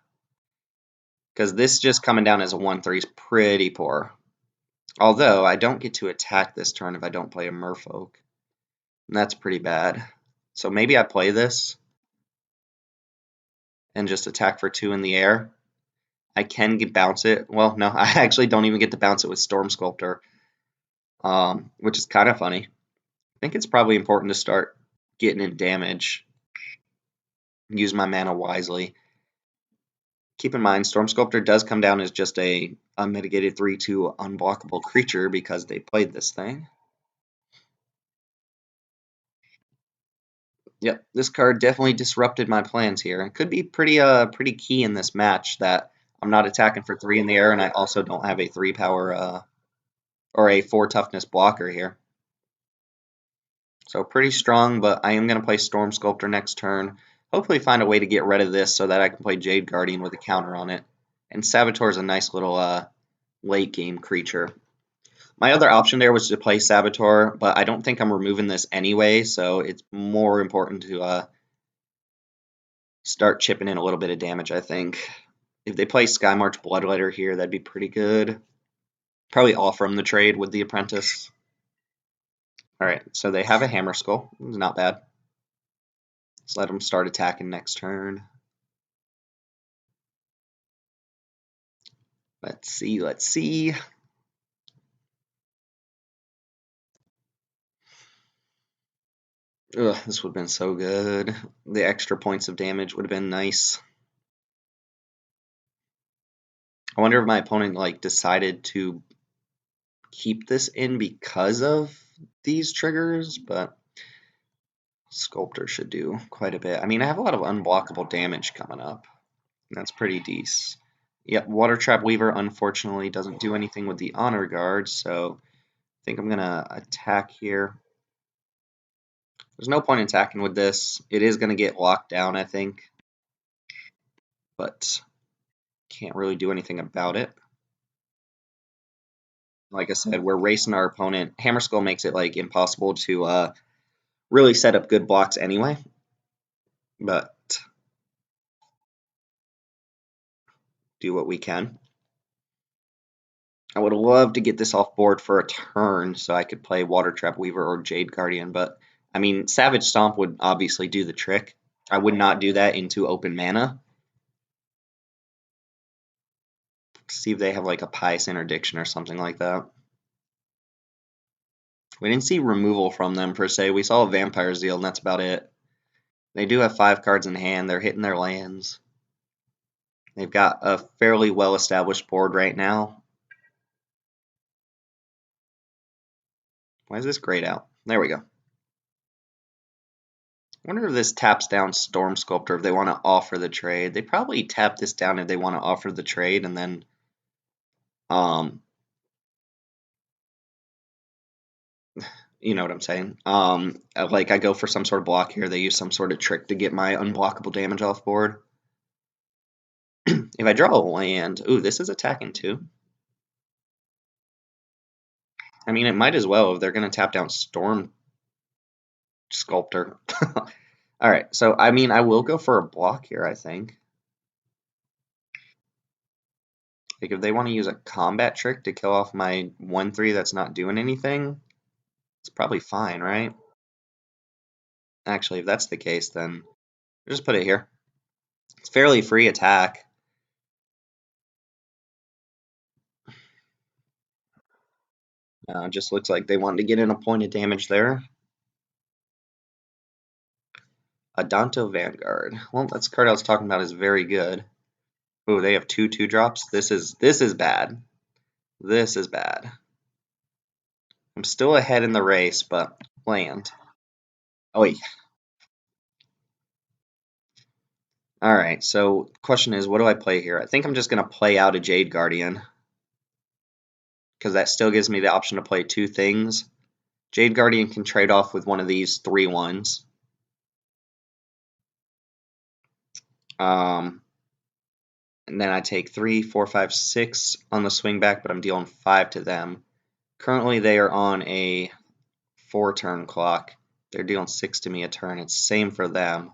Because this just coming down as a 1/3 is pretty poor. Although, I don't get to attack this turn if I don't play a merfolk. And that's pretty bad. So maybe I play this and just attack for 2 in the air. I can bounce it. Well, no, I actually don't even get to bounce it with Storm Sculptor, which is kind of funny. I think it's probably important to start getting in damage. Use my mana wisely. Keep in mind, Storm Sculptor does come down as just a unmitigated 3/2 unblockable creature because they played this thing. Yep, this card definitely disrupted my plans here. It could be pretty key in this match that I'm not attacking for 3 in the air, and I also don't have a 3 power or a 4 toughness blocker here. So pretty strong, but I am going to play Storm Sculptor next turn. Hopefully find a way to get rid of this so that I can play Jade Guardian with a counter on it. And Saboteur is a nice little late game creature. My other option there was to play Saboteur, but I don't think I'm removing this anyway, so it's more important to start chipping in a little bit of damage, I think. If they play Skymarch Bloodletter here, that'd be pretty good. Probably offer them the trade with the Apprentice. Alright, so they have a Hammer Skull. It's not bad. Let's let them start attacking next turn. Let's see. Ugh, this would have been so good. The extra points of damage would have been nice. I wonder if my opponent decided to keep this in because of these triggers, but Sculptor should do quite a bit. I mean, I have a lot of unblockable damage coming up. That's pretty decent. Yep, Water Trap Weaver unfortunately doesn't do anything with the Honor Guard, so I think I'm going to attack here. There's no point in attacking with this. It is going to get locked down, I think, but can't really do anything about it. Like I said, we're racing our opponent. Hammer Skull makes it impossible to really set up good blocks anyway, but do what we can. I would love to get this off board for a turn so I could play Water Trap Weaver or Jade Guardian, but I mean, Savage Stomp would obviously do the trick. I would not do that into open mana. See if they have a Pious Interdiction or something like that. We didn't see removal from them per se. We saw a Vampire Zeal, and that's about it. They do have 5 cards in hand. They're hitting their lands. They've got a fairly well-established board right now. Why is this grayed out? There we go. I wonder if this taps down Storm Sculptor if they want to offer the trade. They probably tap this down if they want to offer the trade, and then you know what I'm saying. I go for some sort of block here. They use some sort of trick to get my unblockable damage off board. If I draw a land, ooh, this is attacking too. I mean, it might as well if they're going to tap down Storm Sculptor. All right, so I mean, I will go for a block here, I think. If they want to use a combat trick to kill off my 1/3 that's not doing anything, it's probably fine, right? Actually, if that's the case, then just put it here. It's fairly free attack. Just looks like they wanted to get in a point of damage there. Adanto Vanguard. Well, that's the card I was talking about is very good. Oh, they have 2 2-drops. This is bad. This is bad. I'm still ahead in the race, but land. Oh wait. All right. So, question is, what do I play here? I think I'm just gonna play out a Jade Guardian because that still gives me the option to play 2 things. Jade Guardian can trade off with one of these 3/1s. And then I take 3, 4, 5, 6 on the swing back, but I'm dealing 5 to them. Currently, they are on a 4-turn clock. They're dealing 6 to me a turn. It's same for them.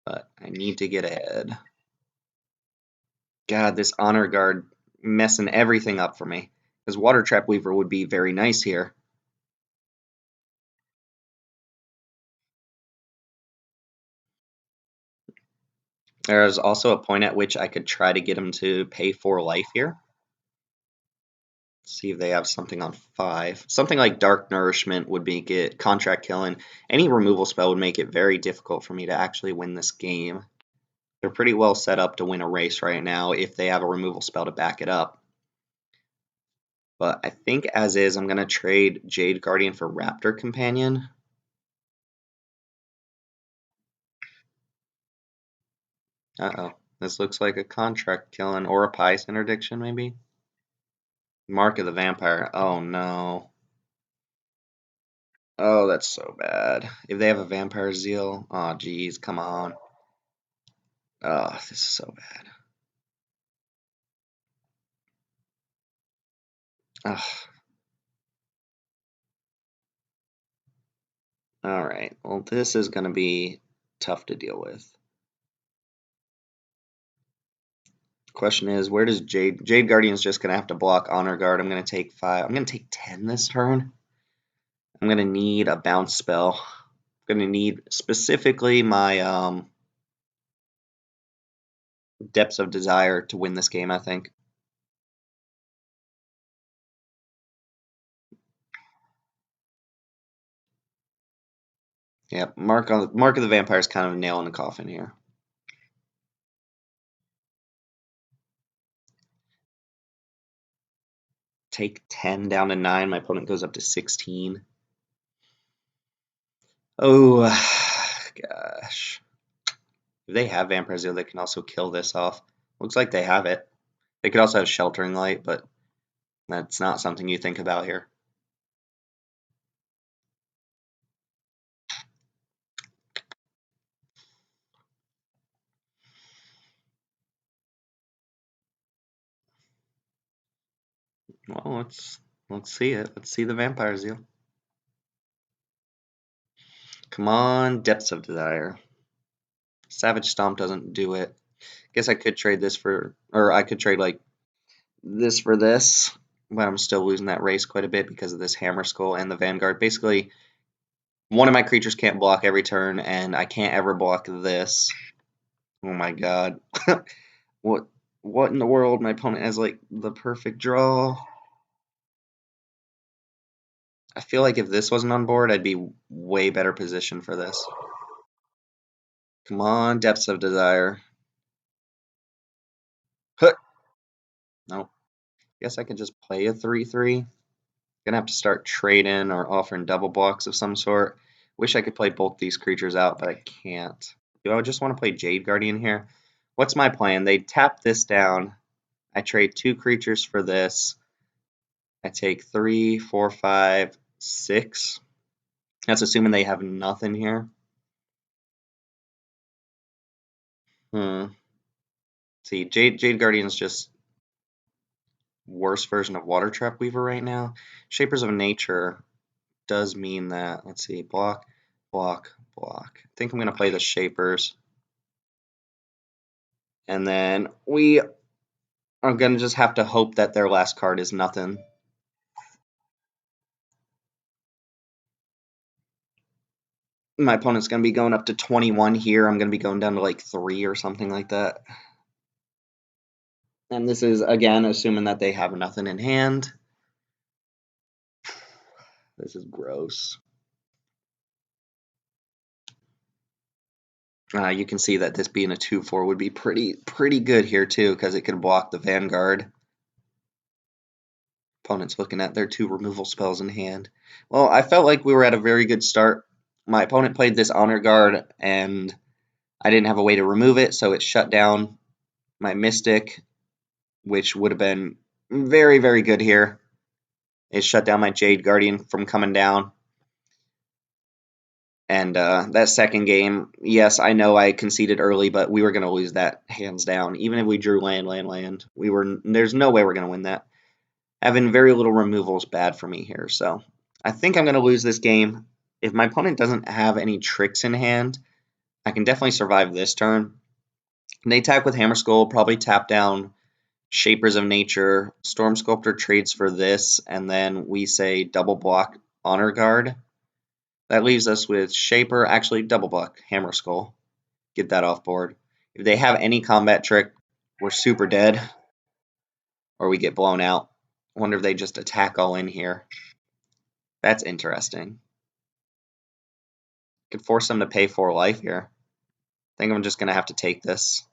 But I need to get ahead. God, this Honor Guard messing everything up for me. Because Water Trap Weaver would be very nice here. There's also a point at which I could try to get him to pay 4 life here. See if they have something on 5. Something like Dark Nourishment would make it contract killing. Any removal spell would make it very difficult for me to actually win this game. They're pretty well set up to win a race right now if they have a removal spell to back it up. But I think as is, I'm going to trade Jade Guardian for Raptor Companion. Uh-oh. This looks like a contract killing or a Pious Interdiction, maybe? Mark of the Vampire. Oh, no. Oh, that's so bad. If they have a Vampire Zeal, oh, geez, come on. Oh, this is so bad. Ugh. All right. Well, this is going to be tough to deal with. Question is, where does Jade Guardian's just going to have to block Honor Guard. I'm going to take 5. I'm going to take 10 this turn. I'm going to need a bounce spell. I'm going to need specifically my Depths of Desire to win this game, I think. Yep, Mark of the Vampire is kind of a nail in the coffin here. Take 10 down to 9. My opponent goes up to 16. Oh, gosh. If they have Vampire Zeal, they can also kill this off. Looks like they have it. They could also have Sheltering Light, but that's not something you think about here. Well, let's see it. Let's see the Vampire Zeal. Come on, Depths of Desire. Savage Stomp doesn't do it. Guess I could trade this for, or I could trade like this for this, but I'm still losing that race quite a bit because of this Hammer Skull and the Vanguard. Basically, one of my creatures can't block every turn, and I can't ever block this. Oh my god. What in the world? My opponent has like the perfect draw. I feel like if this wasn't on board, I'd be way better positioned for this. Come on, Depths of Desire. Huh. Nope. Guess I could just play a 3/3. Gonna have to start trading or offering double blocks of some sort. Wish I could play both these creatures out, but I can't. Do I just want to play Jade Guardian here? What's my plan? They tap this down. I trade 2 creatures for this. I take 3, 4, 5, 6. That's assuming they have nothing here. See, Jade Guardian's just worse version of Water Trap Weaver right now. Shapers of Nature does mean that. Let's see, block, block, block. I think I'm going to play the Shapers. And then we are going to just have to hope that their last card is nothing. My opponent's going to be going up to 21 here. I'm going to be going down to like 3 or something like that. And this is, again, assuming that they have nothing in hand. This is gross. You can see that this being a 2/4 would be pretty good here too, because it can block the Vanguard. Opponent's looking at their 2 removal spells in hand. Well, I felt like we were at a very good start. My opponent played this Honor Guard, and I didn't have a way to remove it, so it shut down my Mystic, which would have been very, very good here. It shut down my Jade Guardian from coming down. And that second game, yes, I know I conceded early, but we were going to lose that hands down. Even if we drew land, there's no way we're going to win that. Having very little removal is bad for me here, so I think I'm going to lose this game. If my opponent doesn't have any tricks in hand, I can definitely survive this turn. They attack with Hammer Skull, probably tap down Shapers of Nature. Storm Sculptor trades for this, and then we say double block Honor Guard. That leaves us with Shaper, actually double block Hammer Skull. Get that off board. If they have any combat trick, we're super dead, or we get blown out. Wonder if they just attack all in here. That's interesting. Could force them to pay 4 life here. I think I'm just going to have to take this.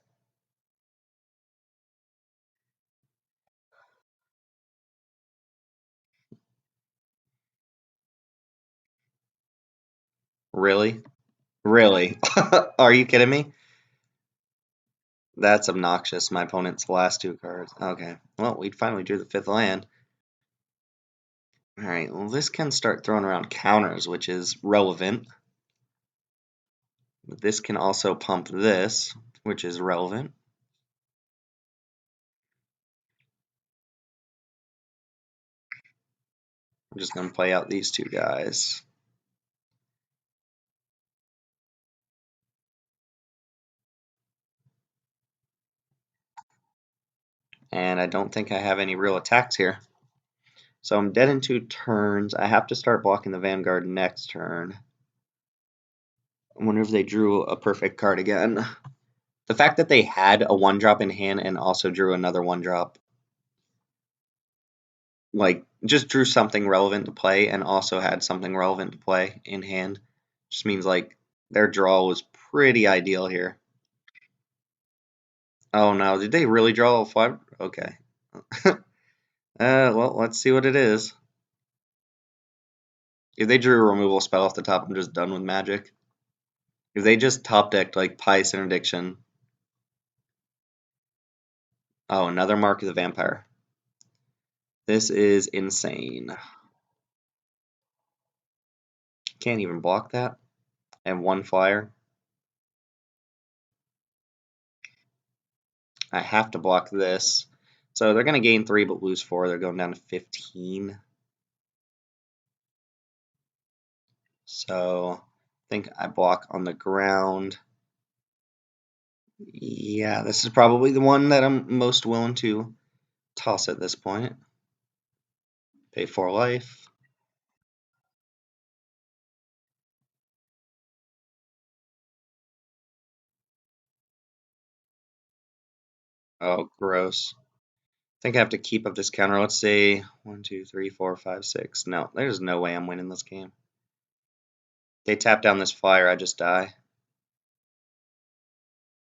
Really? Really? Are you kidding me? That's obnoxious. My opponent's last 2 cards. Okay. Well, we finally drew the 5th land. Alright, well, this can start throwing around counters, which is relevant. But this can also pump this, which is relevant. I'm just going to play out these 2 guys. And I don't think I have any real attacks here. So I'm dead in 2 turns. I have to start blocking the Vanguard next turn. I wonder if they drew a perfect card again. The fact that they had a 1-drop in hand and also drew another 1-drop, like, just drew something relevant to play and also had something relevant to play in hand, just means, like, their draw was pretty ideal here. Oh no, did they really draw a 5? Okay. Well, let's see what it is. If they drew a removal spell off the top, I'm just done with Magic. If they just top decked like Pious Interdiction. Oh, another Mark of the Vampire. This is insane. Can't even block that. And 1 flyer. I have to block this. So they're going to gain 3 but lose 4. They're going down to 15. So I think I block on the ground. Yeah, this is probably the one that I'm most willing to toss at this point. Pay 4 life. Oh, gross. I think I have to keep up this counter. Let's say 1, 2, 3, 4, 5, 6. No, there's no way I'm winning this game. They tap down this flyer, I just die.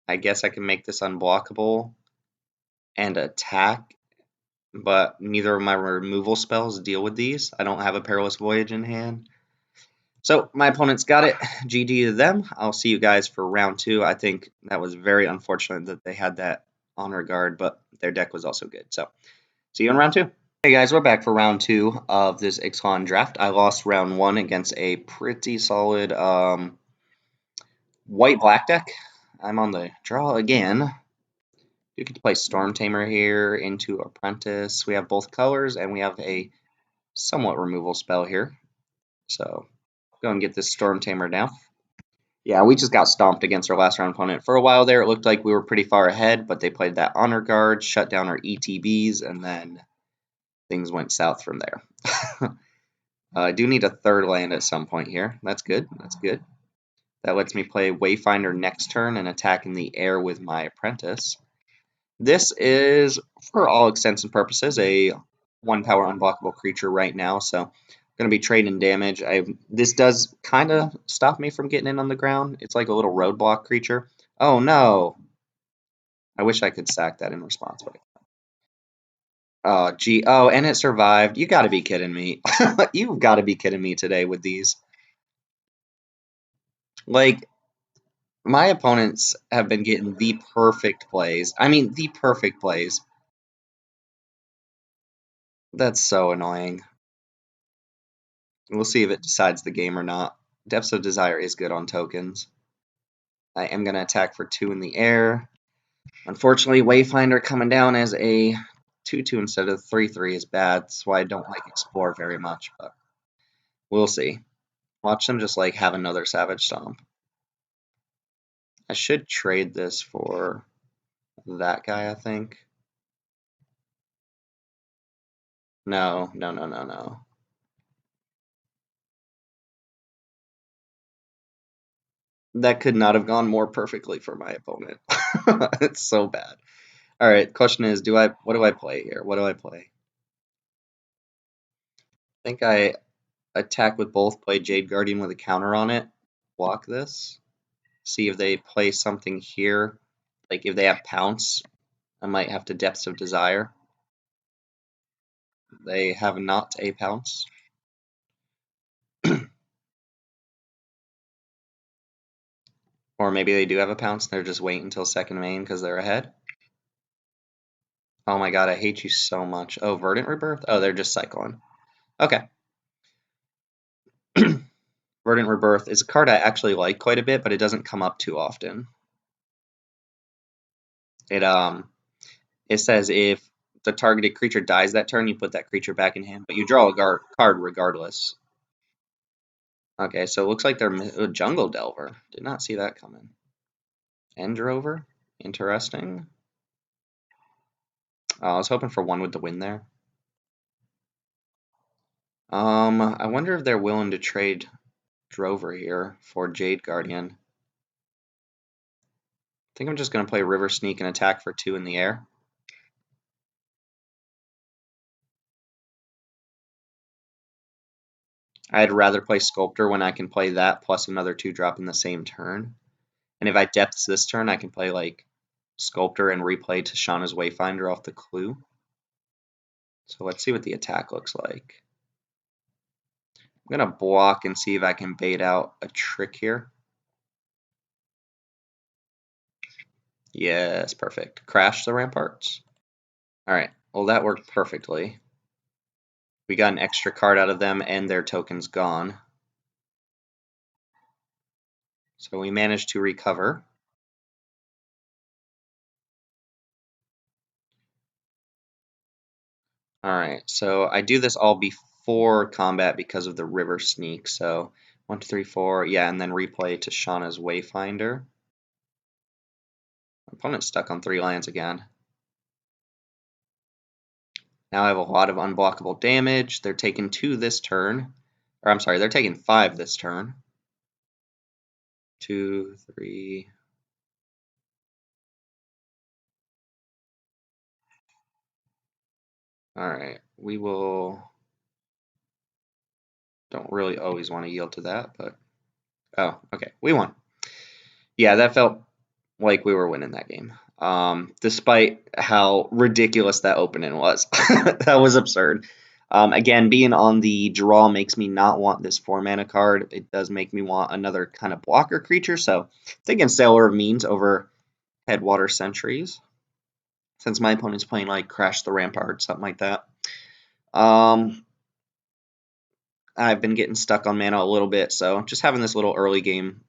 I guess I can make this unblockable and attack, but neither of my removal spells deal with these. I don't have a Perilous Voyage in hand. So my opponent's got it. GG to them. I'll see you guys for round 2. I think that was very unfortunate that they had that Honor Guard, but their deck was also good. So see you in round 2. Hey guys, we're back for round 2 of this Ixalan Draft. I lost round 1 against a pretty solid white-black deck. I'm on the draw again. You get to play Storm Tamer here into Apprentice. We have both colors, and we have a somewhat removal spell here. So go and get this Storm Tamer down. Yeah, we just got stomped against our last round opponent. For a while there, it looked like we were pretty far ahead, but they played that Honor Guard, shut down our ETBs, and then things went south from there. I do need a 3rd land at some point here. That's good. That's good. That lets me play Wayfinder next turn and attack in the air with my Apprentice. This is, for all intents and purposes, a 1-power unblockable creature right now, so I'm going to be trading damage. This does kind of stop me from getting in on the ground. It's like a little roadblock creature. Oh, no. I wish I could sack that in response. But oh, gee. Oh, and it survived. You got to be kidding me. You've got to be kidding me today with these. Like, my opponents have been getting the perfect plays. I mean, the perfect plays. That's so annoying. We'll see if it decides the game or not. Depths of Desire is good on tokens. I am going to attack for 2 in the air. Unfortunately, Wayfinder coming down as a 2/2 instead of 3/3 is bad. That's why I don't like Explore very much, but we'll see. Watch them just like have another Savage Stomp. I should trade this for that guy, I think. No. That could not have gone more perfectly for my opponent. It's so bad. All right, question is, what do I play here? What do I play? I think I attack with both, play Jade Guardian with a counter on it, block this, see if they play something here. Like if they have Pounce, I might have to Depths of Desire. They have not a Pounce. Or maybe they do have a Pounce, they're just waiting until second main because they're ahead. Oh my god, I hate you so much. Oh, Verdant Rebirth? Oh, they're just Cyclone. Okay. Verdant Rebirth is a card I actually like quite a bit, but it doesn't come up too often. It says if the targeted creature dies that turn, you put that creature back in hand, but you draw a card regardless. Okay, so it looks like they're a Jungle Delver. Did not see that coming. End Rover? Interesting. I was hoping for one with the win there. I wonder if they're willing to trade Drover here for Jade Guardian. I think I'm just going to play River Sneak and attack for 2 in the air. I'd rather play Sculptor when I can play that plus another 2-drop in the same turn. And if I Depths this turn, I can play like Sculptor and replay Tashana's Wayfinder off the clue. So let's see what the attack looks like. I'm going to block and see if I can bait out a trick here. Yes, perfect. Crash the ramparts. All right, well, that worked perfectly. We got an extra card out of them and their token's gone. So we managed to recover. All right, so I do this all before combat because of the River Sneak. So 1, 2, 3, 4, yeah, and then replay Tashana's Wayfinder. My opponent's stuck on 3 lands again. Now I have a lot of unblockable damage. They're taking 2 this turn. Or I'm sorry, they're taking 5 this turn. 2, 3. All right, we will. Don't really always want to yield to that, but oh, okay, we won. Yeah, that felt like we were winning that game. Despite how ridiculous that opening was. That was absurd. Again, being on the draw makes me not want this 4-mana card. It does make me want another kind of blocker creature, so thinking Sailor of Means over Headwater Sentries, since my opponent's playing like Crash the Rampart, something like that. I've been getting stuck on mana a little bit, so just having this little early game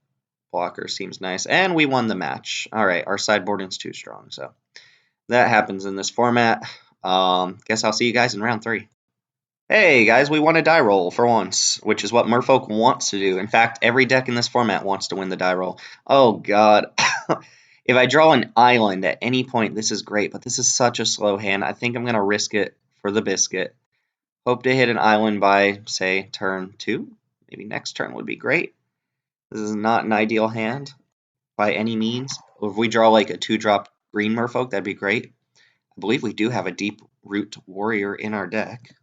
blocker seems nice. And we won the match. All right, our sideboarding's too strong, so that happens in this format. Guess I'll see you guys in round 3. Hey guys, we won a die roll for once, which is what Merfolk wants to do. In fact, every deck in this format wants to win the die roll. Oh god. If I draw an island at any point, this is great, but this is such a slow hand. I think I'm going to risk it for the biscuit. Hope to hit an island by, say, turn 2. Maybe next turn would be great. This is not an ideal hand by any means. If we draw like a 2-drop green Merfolk, that'd be great. I believe we do have a Deep Root Warrior in our deck.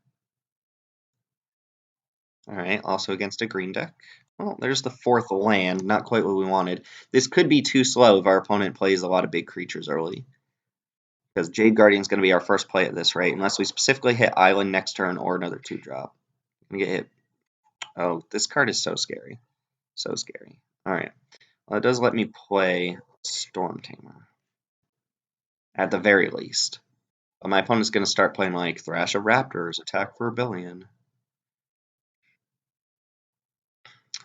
All right, also against a green deck. Well, there's the 4th land, not quite what we wanted. This could be too slow if our opponent plays a lot of big creatures early. Because Jade Guardian's going to be our first play at this rate, unless we specifically hit Island next turn or another 2-drop. I'm going to get hit. Oh, this card is so scary. So scary. All right. Well, it does let me play Storm Tamer. At the very least. But my opponent's going to start playing like Thrash of Raptors, Attack for a Billion.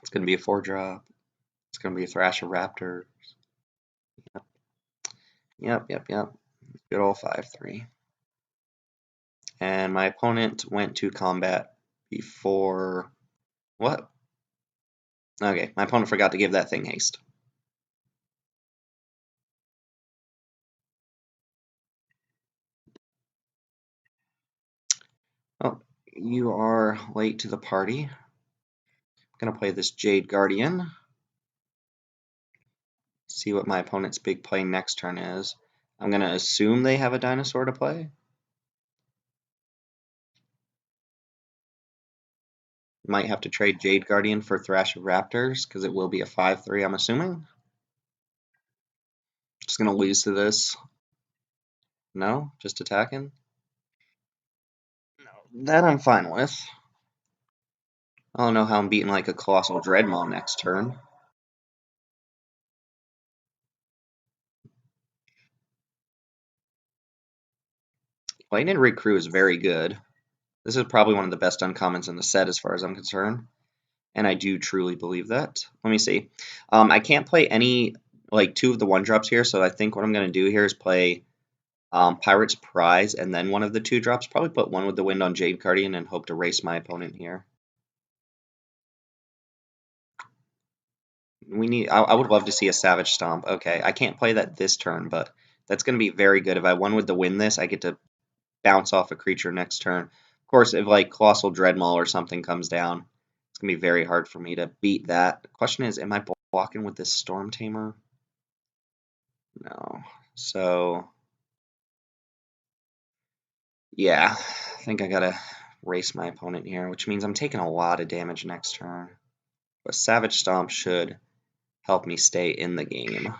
It's going to be a 4-drop. It's going to be a Thrasher-Raptor. Yep. Good old 5-3. And my opponent went to combat before... What? Okay, my opponent forgot to give that thing haste. Oh, you are late to the party. I'm going to play this Jade Guardian. See what my opponent's big play next turn is. I'm going to assume they have a dinosaur to play. Might have to trade Jade Guardian for Thrasher Raptors because it will be a 5-3, I'm assuming. Just going to lose to this. No? Just attacking? No, that I'm fine with. I don't know how I'm beating like a Colossal Dreadmaw next turn. Lightning Rig Crew is very good. This is probably one of the best uncommons in the set as far as I'm concerned. And I do truly believe that. Let me see. I can't play any, like, 2 of the 1-drops here, so I think what I'm going to do here is play Pirate's Prize and then one of the 2-drops. Probably put one with the Wind on Jade Guardian and hope to race my opponent here. I would love to see a Savage Stomp. Okay, I can't play that this turn, but that's going to be very good. If I won with the Wind this, I get to bounce off a creature next turn. Of course, if like Colossal Dreadmaw or something comes down, it's going to be very hard for me to beat that. The question is, am I blocking with this Storm Tamer? No. So, yeah, I think I got to race my opponent here, which means I'm taking a lot of damage next turn. But Savage Stomp should help me stay in the game.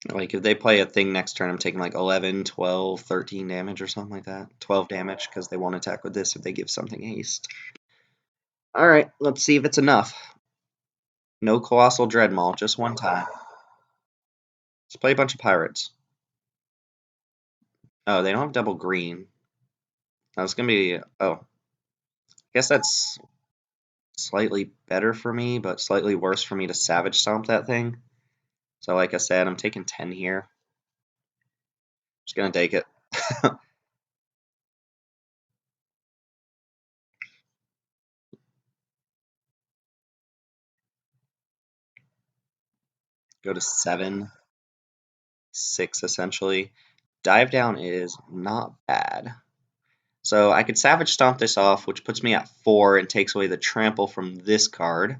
Like, if they play a thing next turn, I'm taking like 11, 12, 13 damage or something like that. 12 damage because they won't attack with this if they give something haste. Alright, let's see if it's enough. No Colossal Dreadmaw, just one time. Let's play a bunch of pirates. Oh, they don't have double green. That's gonna be... Oh. I guess that's slightly better for me, but slightly worse for me to Savage Stomp that thing. So like I said, I'm taking 10 here. Just gonna take it. Go to 7, 6 essentially. Dive down is not bad. So I could Savage Stomp this off, which puts me at 4 and takes away the trample from this card.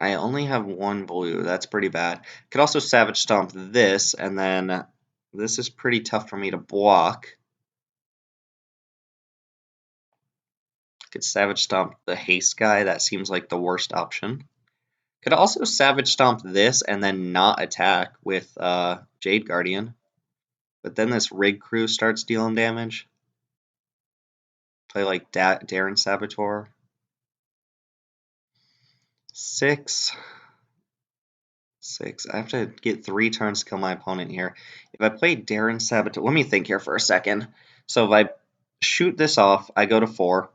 I only have 1 blue. That's pretty bad. Could also Savage Stomp this, and then this is pretty tough for me to block. Could Savage Stomp the haste guy. That seems like the worst option. Could also Savage Stomp this and then not attack with Jade Guardian. But then this Rig Crew starts dealing damage. Play like Darren Saboteur. 6. 6. I have to get 3 turns to kill my opponent here. If I play Darren Saboteur, let me think here for a second. So if I shoot this off, I go to 4.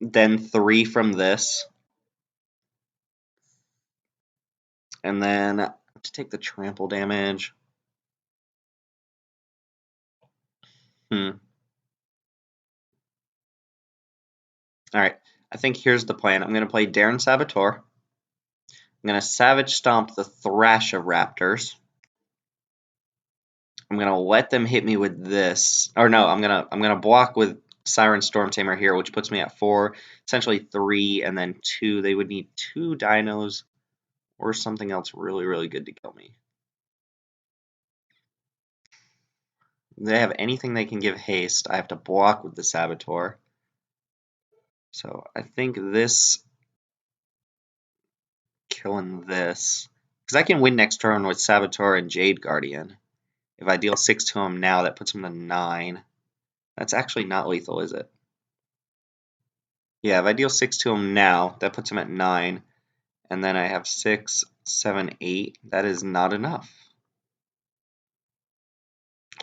Then 3 from this. And then I have to take the trample damage. Alright, I think here's the plan. I'm going to play Darren Saboteur. I'm going to Savage Stomp the Thrasher Raptors. I'm going to let them hit me with this. Or no, I'm going to block with Siren Storm Tamer here, which puts me at 4, essentially 3, and then 2. They would need 2 dinos or something else really, really good to kill me. If they have anything they can give haste, I have to block with the Saboteur. So I think this killing this, because I can win next turn with Saboteur and Jade Guardian. If I deal 6 to him now, that puts him to 9. That's actually not lethal, is it? Yeah, if I deal 6 to him now, that puts him at 9. And then I have 6, 7, 8. That is not enough.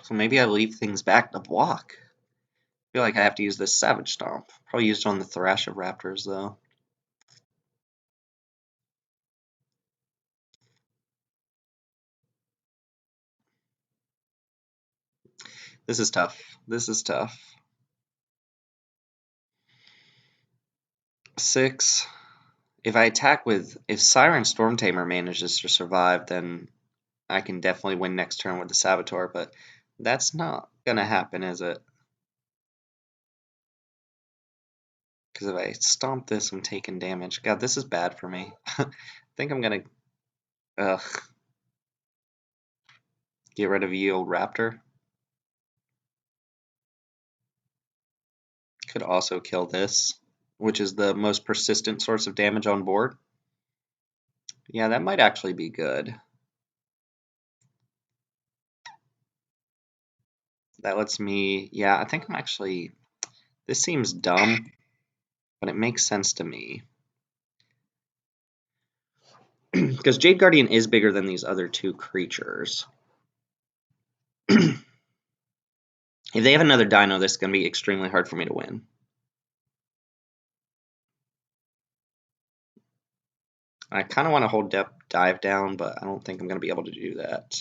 So maybe I leave things back to block. I feel like I have to use this Savage Stomp. Probably used on the Thrash of Raptors, though. This is tough. This is tough. 6. If Siren Stormtamer manages to survive, then I can definitely win next turn with the Saboteur, but that's not gonna happen, is it? Because if I stomp this, I'm taking damage. God, this is bad for me. I think I'm gonna get rid of Yield Raptor. Could also kill this, which is the most persistent source of damage on board. Yeah, that might actually be good. That lets me, yeah, I think I'm actually, this seems dumb, but it makes sense to me. Because Jade Guardian is bigger than these other two creatures. If they have another dino, this is going to be extremely hard for me to win. I kind of want to hold dive down, but I don't think I'm going to be able to do that.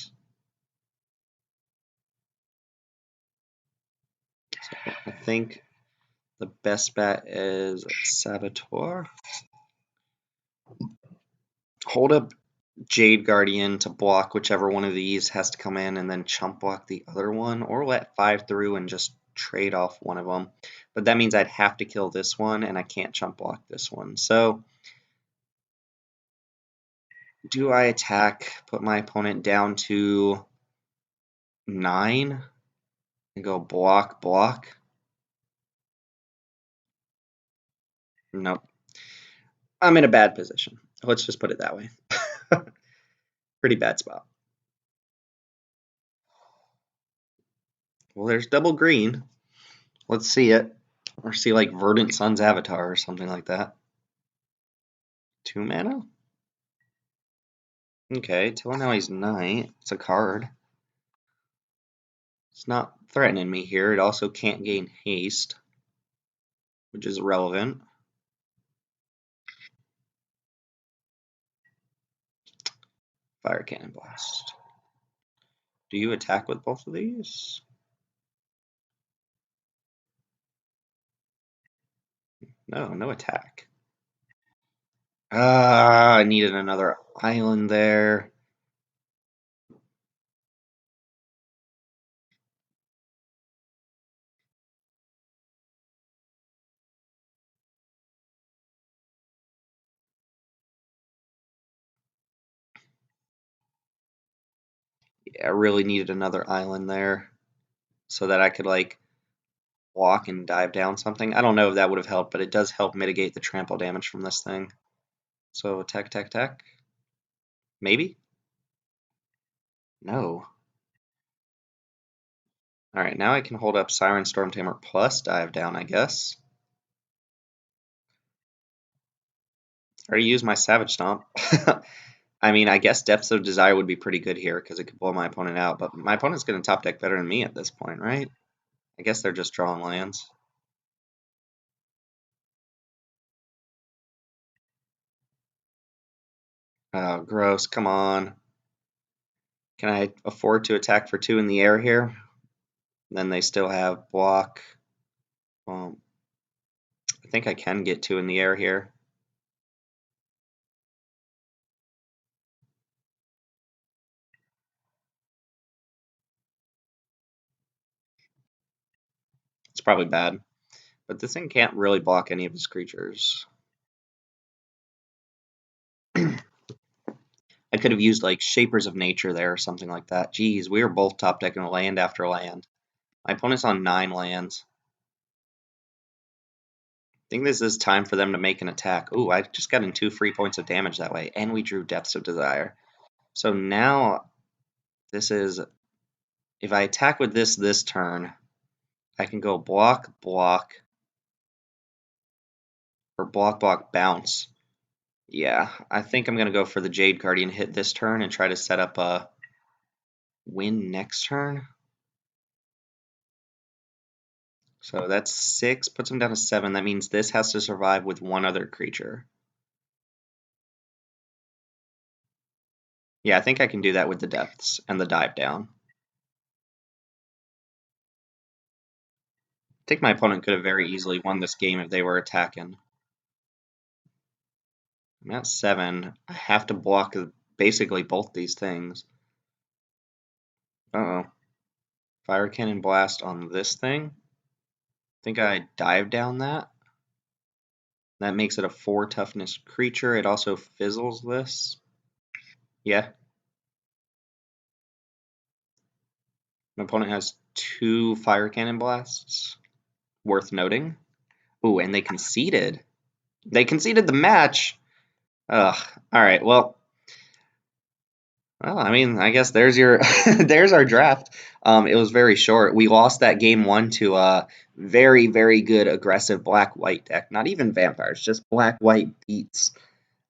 So I think the best bet is Saboteur. Hold up Jade Guardian to block whichever one of these has to come in, and then chump block the other one, or let 5 through and just trade off one of them. But that means I'd have to kill this one, and I can't chump block this one. So do I attack, put my opponent down to 9, and go block, block? Nope. I'm in a bad position. Let's just put it that way. Pretty bad spot. Well, there's double green. Let's see it. Or see like Verdant Sun's Avatar or something like that. 2 mana? Okay, Telenoi's Knight. It's a card. It's not threatening me here. It also can't gain haste, which is relevant. Fire Cannon Blast. Do you attack with both of these? No, no attack. Ah, I needed another island there. Yeah, I really needed another island there so that I could like walk and dive down something. I don't know if that would have helped, but it does help mitigate the trample damage from this thing. So attack, attack, attack. Maybe? No. Alright, now I can hold up Siren Stormtamer plus dive down, I guess. I already used my Savage Stomp. I mean, I guess Depths of Desire would be pretty good here because it could blow my opponent out, but my opponent's going to top deck better than me at this point, right? I guess they're just drawing lands. Oh, gross. Come on. Can I afford to attack for 2 in the air here? Then they still have block. I think I can get 2 in the air here. It's probably bad. But this thing can't really block any of his creatures. I could have used like Shapers of Nature there or something like that. Jeez, we were both top decking land after land. My opponent's on 9 lands. I think this is time for them to make an attack. Ooh, I just got in 2 free points of damage that way, and we drew Depths of Desire. So now this is, if I attack with this turn, I can go block, block, or block, block, bounce. Yeah, I think I'm going to go for the Jade Guardian hit this turn and try to set up a win next turn. So that's 6, puts him down to 7. That means this has to survive with one other creature. Yeah, I think I can do that with the depths and the dive down. I think my opponent could have very easily won this game if they were attacking. I'm at 7. I have to block basically both these things. Uh-oh. Fire Cannon Blast on this thing. I think I dive down that. That makes it a 4 toughness creature. It also fizzles this. Yeah. My opponent has 2 Fire Cannon Blasts. Worth noting. Ooh, and they conceded. They conceded the match. Ugh. All right. Well, I mean, I guess there's your there's our draft. It was very short. We lost that game 1 to a very, very good aggressive black-white deck. Not even vampires, just black-white beats.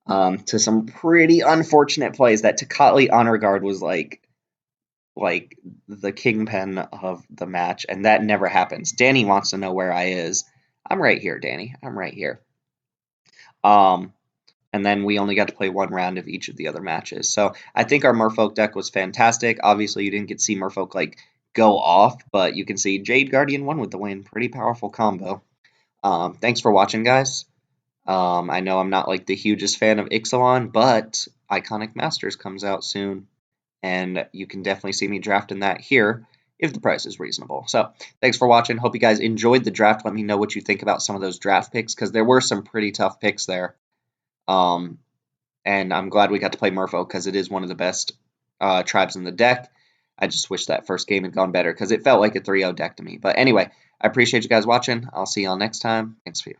To some pretty unfortunate plays. That Tecatli Honor Guard was like the kingpin of the match, and that never happens. Danny wants to know where I is. I'm right here, Danny. I'm right here. And then we only got to play 1 round of each of the other matches. So I think our merfolk deck was fantastic. Obviously, you didn't get to see merfolk like go off, but you can see Jade Guardian won with the win. Pretty powerful combo. Thanks for watching, guys. I know I'm not like the hugest fan of Ixalan, but Iconic Masters comes out soon, and you can definitely see me drafting that here if the price is reasonable. So thanks for watching. Hope you guys enjoyed the draft. Let me know what you think about some of those draft picks, because there were some pretty tough picks there. And I'm glad we got to play Merfolk because it is one of the best tribes in the deck. I just wish that first game had gone better because it felt like a 3-0 deck to me. But anyway, I appreciate you guys watching. I'll see y'all next time. Thanks for you.